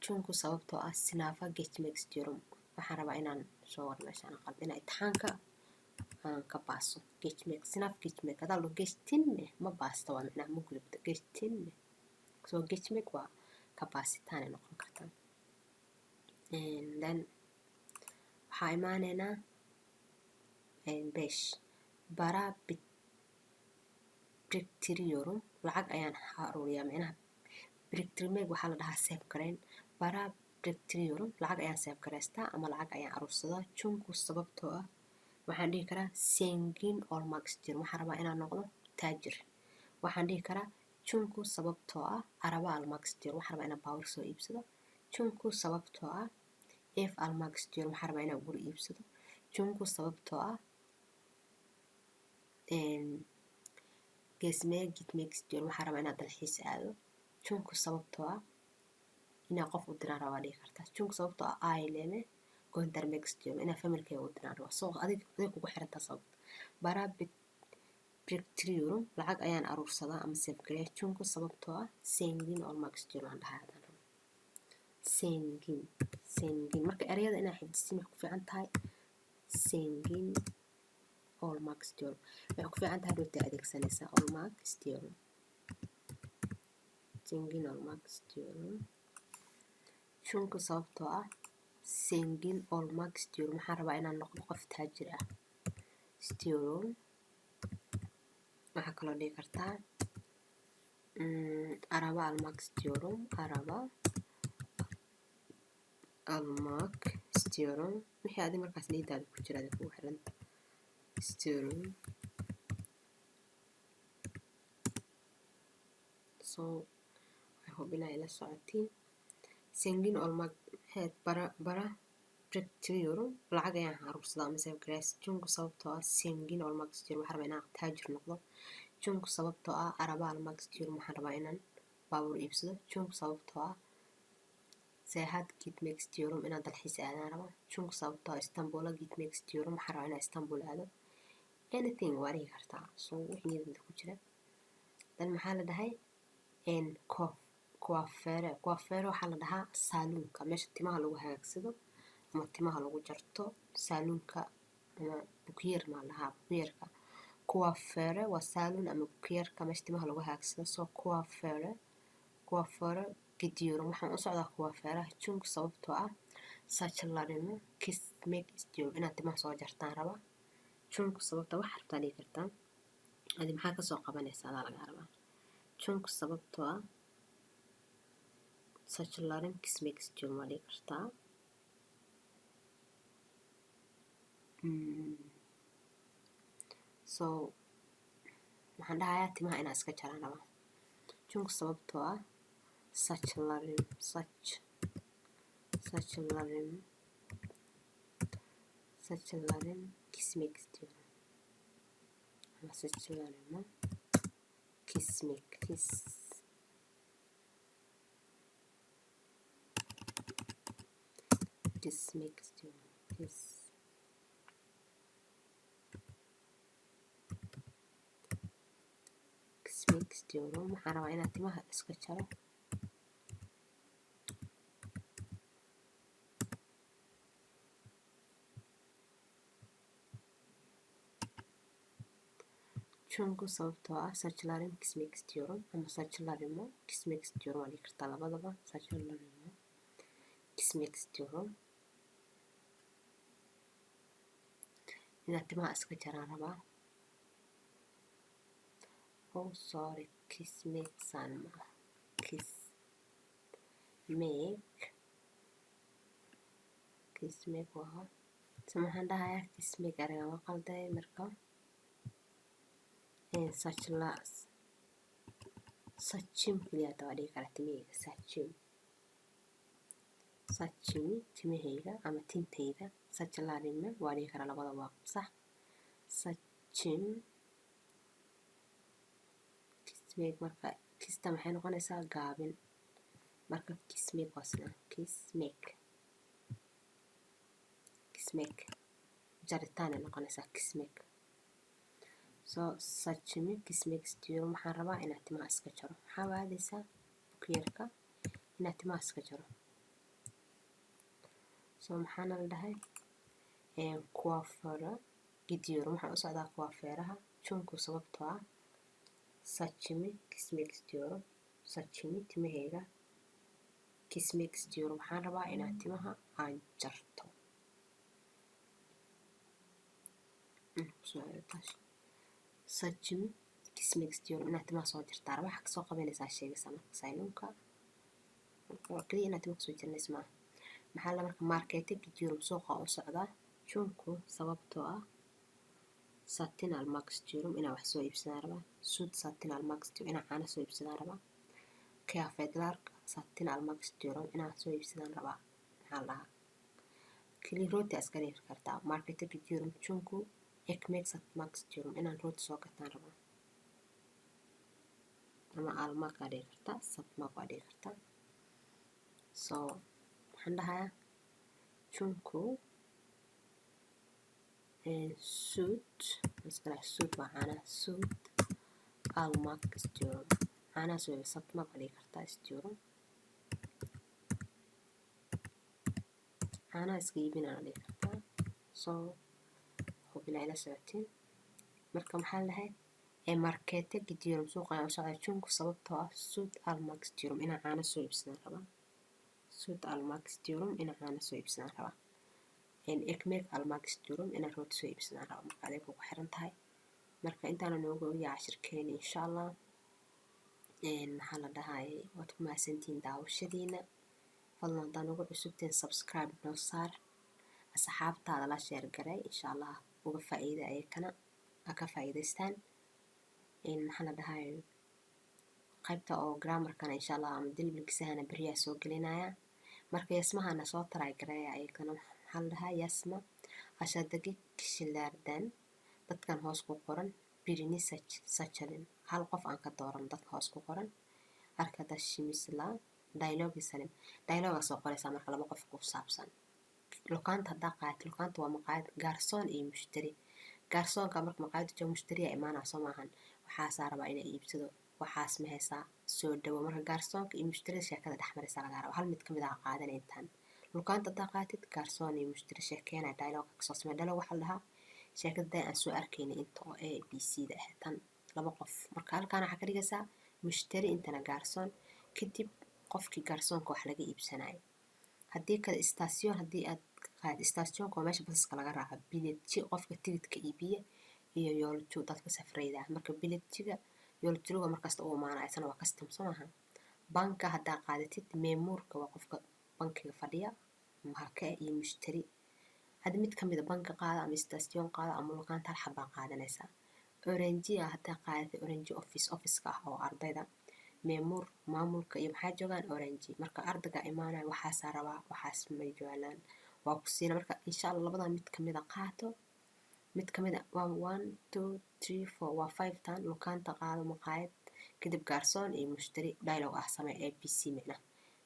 çünkü sababtoo ah sınava geçmek istiyorum waxaan rabaa inaan soo war meeshaan qalb inaan imtixaanka aan ka baaso geçmek sınav geçmek hadaa lo geçtin mi ma baasta waa micnaha ma gudubta geçtin mi soo geçmek waa ka baasitaanay noqon kartaa then waxaa imaaneynaa 5 bara biriktiriyorum lacag ayaan aruuriyaa micnaha biriktirmeeg waxaa la dhahaa save gareyn bara biriktiriyorum lacag ayaan save gareystaa ama lacag ayaan aruursadaa çünkü sababtoo ah waxaan dhihi karaa zengin olmak istiyorum waxaan rabaa inaan noqdo taajir waxaan dhihi karaa çünkü sababtoo ah araba almak istiyorum waxaan rabaa inaan baawur soo iibsado çünkü sababtoo ah ev almak istiyorum waxaan rabaa inaan guri iibsado çünkü sababtoo ah gezmeye gitmek istiyorum waxaan rabaa inaan dalxiis aado çünkü sababtoo ah inaan qof u diraan rabaa dhihi kartaa çünkü sababtoo ah aileme göndermek istiyorum inaan familkayga u diraan rabaa soo adig kugu xirantaa sababta bara biriktiriyorum lacag ayaan aruursadaa ama save gareeya çünkü sababtoo ah zengin olmak istiyorum aan dhahaa hadaan rabo zengin marka ereyada inaa xifdisin waxay ku fiican tahay zengin olmak istiyorum waxay ku fiican tahay dhowta adeegsanaysaa olmak istiyorum zengin olmak istiyorum çünkü sababtoo ah zengin olmak istiyorum waxaan rabaa inaan noqdo qof taajir ah istiyorum waxaa kaloo dhihi kartaa araba almak istiyorum araba almak istiyorum wixii adi markaas niyadaada ku jira adi kugu xiran istiyorum so I hope inaa ila socotiin zengin olmak heed bara biriktiriyorum lacag ayaan aruursadaa ama save gareysta çünkü sababtoo ah zengin olmak istiyorum waxaan rabaa inaan taajir noqdo çünkü sababtoo ah araba almak istiyorum waxaan rabaa inaan baabuur iibsado çünkü sababtoo ah seyahat gitmek istiyorum inaan dalxiis aadaan rabaa çünkü sababtoo ah istanbul'a gitmek istiyorum waxaan rabaa inaan istanbul aado anything waa dhihi kartaa so wixii niyadada ku jira dan maxaa la dhahay coiffure waxaa la dhahaa saaluunka meesha timaha lagu hagaagsado ama timaha lagu jarto saaluunka ama bukiyeer maa la dhahaa bukiyeerka coiffure waa saaluun ama bukiyeerka meesha timaha lagu hagaagsado so coiffure gidiyorum waxaan u socdaa coiffuraha çünkü sababtoo ah saçlarımı kesmek istiyorum inaad timaha soo jartaan rabaa çünkü sababtoo wax rabtaa dhihi kartaa adi maxaa kasoo qabanaysa adaa lagaa rabaa çünkü sababtoo ah saçlarım kesmek istiyorum waa dhihi kartaa so waxaan dhahayaa timaha inaa iska jaraan rabaa çünkü sababtoo ah saçlarım kesmek istiyorum ama saçlarımı kesmek istiyorum kesmek istiyorum waxaan rabaa inaan timaha iska jaro chunku sababtoo ah sachilarim kismek istiyorum ama sachilarimo kismek istiyorum waa dhihi kartaa labadaba sachilarimo kismek istiyorum inaad timaha iska jaraan rabaa oh sorry kismek sanma kismek waa waxaan dhahayaa kismek ariga waa qalday marka sachim keliya hada waa dhihi karaa timahayga sachimi timahayga ama tintayda sachilarime waa dhihi karaa labadaba sax sachim kismek marka kista maxay noqonaysaa gaabin marka kismek waa sida kismek jaritaan ay noqonaysaa kismek soo sachimi kismek istiyorum waxaan rabaa inaad timaha iska jaro maxaa waadaysaa bukyarka inaad timaha iska jaro soo maxaana la dhahay kuwaafara gidiyorum waxaan u socdaa kuwaafeeraha chunku sababtoo ah sachimi kismek istiyorum sachimi timahayga kismek istiyorum waxaan rabaa inaad timaha aan jarto sachimi kismek istiyorum inaad timaha soo jartaa raba waxa kasoo qabanaysaa sheegaysaa marka sayluunka kaliya inaad timaha kasoo jarnays maaha maxaa la marka markete gidiyorum suuqa u socdaa chunku sababtoo ah satin almak istiyorum inaan wax soo iibsadaan rabaa suud satin almak istiyorum inaan caano soo iibsadaan rabaa kıyafetlarka satin almak istiyorum inaan soo iibsadaan rabaa maxaa la dhahaa keli rooti iska dhigi kartaa markete gidiyorum chunku ekmek satmak istiyorum inaan rooti soo gataan rabaa ama almak aa dhigi kartaa satmak waa dhigi kartaa soo waxaan dhahayaa chunku suud waa caanaha suud almak istiyorum caanahaas wey satmak waa dhigi kartaa istiyorum caanaha iska iibinaa waa dhigi kartaa soo hubilaa ila socotiin marka maxaa lahay markete gidiyorum suuqa aan u socdaa chunku sababtoo ah suud almak istiyorum inaan caano soo iibsadaan rabaa suud almak istiyorum inaan caano soo iibsadaan rabaa ekmek almak istiyorum inaan rooti soo iibsadaan rabaa marka aday kugu xiran tahay marka intaana noogu ogayaa cashirkeeni insha allah maxaa la dhahayay waad ku mahadsantihiin daawashadiina fadlan hadaa nagu cusubteen subscribe noo saar asxaabtaada la sheer garay insha allah uga faa'iida ayakana ka faa'iidaystaan maxaa la dhahayay qaybta oo grammarkana insha allah ama dilbilkisahana beriyaa soo gelinaya marka yasmahana soo taray gareeya ayakana maxaa la dhahaa yasma ashadagi kishilaardan dadkan hoos ku qoran birini sachalin hal qof aan ka dooran dadka hoos ku qoran arkada shimisla dialogue salim dialogue soo qoraysaa marka laba qof ku saabsan luqaanta hadaa qaatay luqaanta waa maqaayad gaarsoon iyo mushtari gaarsoonka marka maqaayada jooga mushtariya imaanaa soo maahan waxaasaa rabaa inay iibsado waxaas ma haysaa soo dhawo marka gaarsoonka iyo mushtarida sheekada dhex maraysaa lagaa raba hal mid kamid ah qaadanay intaan luqaanta hadaa qaatid gaarsoon iyo mushtari sheekeynaya dialogue kasoo samey dialogue waxaa la dhahaa sheekada day aan soo arkayna inta oo a b c da ah tan laba qof marka halkaan waxaa ka dhigaysaa mushtari intana gaarsoon kadib qofkii gaarsoonka wax laga iibsanayo haddii kale station haddii aad qaad stationka waa meesha basaska laga raaco biletji qofka tigidka iibiya iyo yoolju dadka safrayda marka biletjiga yooljuga markasta u imaanaya isna waa custom soo maaha banka haddaa qaadatid meemuurka waa qofka bankiga fadhiya mahaka iyo mushtari had mid kamid a banka qaada ama station qaada ama luqaanta hal xabaa qaadanaysaa orange haddaa qaadatid orange officeka ah oo ardayda meemuur maamulka iyo maxaa joogaan orange marka ardayga imaanaya waxaasaa rabaa waxaas ma joolaan waa ku siina marka insha allah labada mid kamid a qaato mid kamid a waa 1 2 3 4 waa 5 tan luqaanta qaado maqaayad kadib gaarsoon iyo mushtari dialogue ah samee a b c micna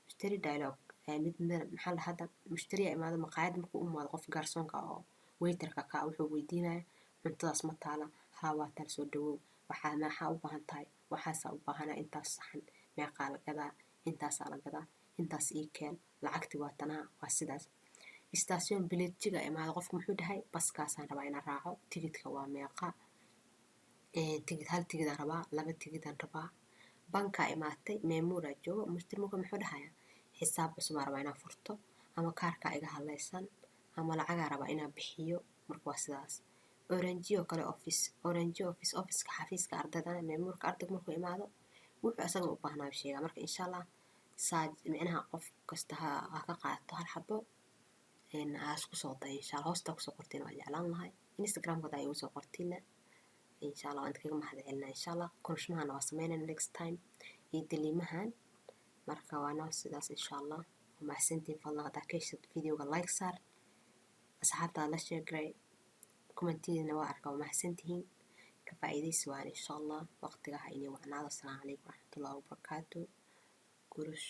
mushtari dialogue mid maxaa la hada mushtariya imaado maqaayad markuu u imaado qof gaarsoonka oo waiterka ka wuxuu weydiinaya cuntadaas ma taala haa waa taal soo dhawow maxaa u baahan tahay waxaasaa u baahanaa intaas saxan meeqaa la gadaa intaasaa la gadaa intaas ii keen lacagti waa tanaa waa sidaas station biletjiga imaado qofku muxuu dhahay baskaasaan rabaa inaan raaco tigidka waa meeqa tigid hal tigidaan rabaa 2 tigidaan rabaa bankaa imaatay meemuuraa joogo mustirmuga muxuu dhahayaa xisaab cusub aan rabaa inaan furto ama kaarkaa iga hadlaysan ama lacagaa rabaa inaan bixiyo marka waa sidaas orange oo kale office xafiiska ardayda meemuurka ardayga markuu imaado wuxuu asaga u baahnaa sheegaa marka insha Allah micnaha qof kasta ha ka qaato hal xabo aas ku soo day insha Allah hoosta ku soo qortiin waa jeclaan lahay Instagram-ka ay ugu soo qortiin insha Allah waan kaga mahad celinaa insha Allah qorshahana waa sameynaa next time iyo daliimahan marka waana sidaas insha Allah mahadsantiin fadlan hadaa ka heshid videoga like saar asxaabta la share garay commentiina waa arkaa mahadsantihiin ka faa'iideysi waan insha Allah waqtiga ha inii wacnaado. Assalaamu calaykum waraxmatullaahi wabarakaatuh. Gurus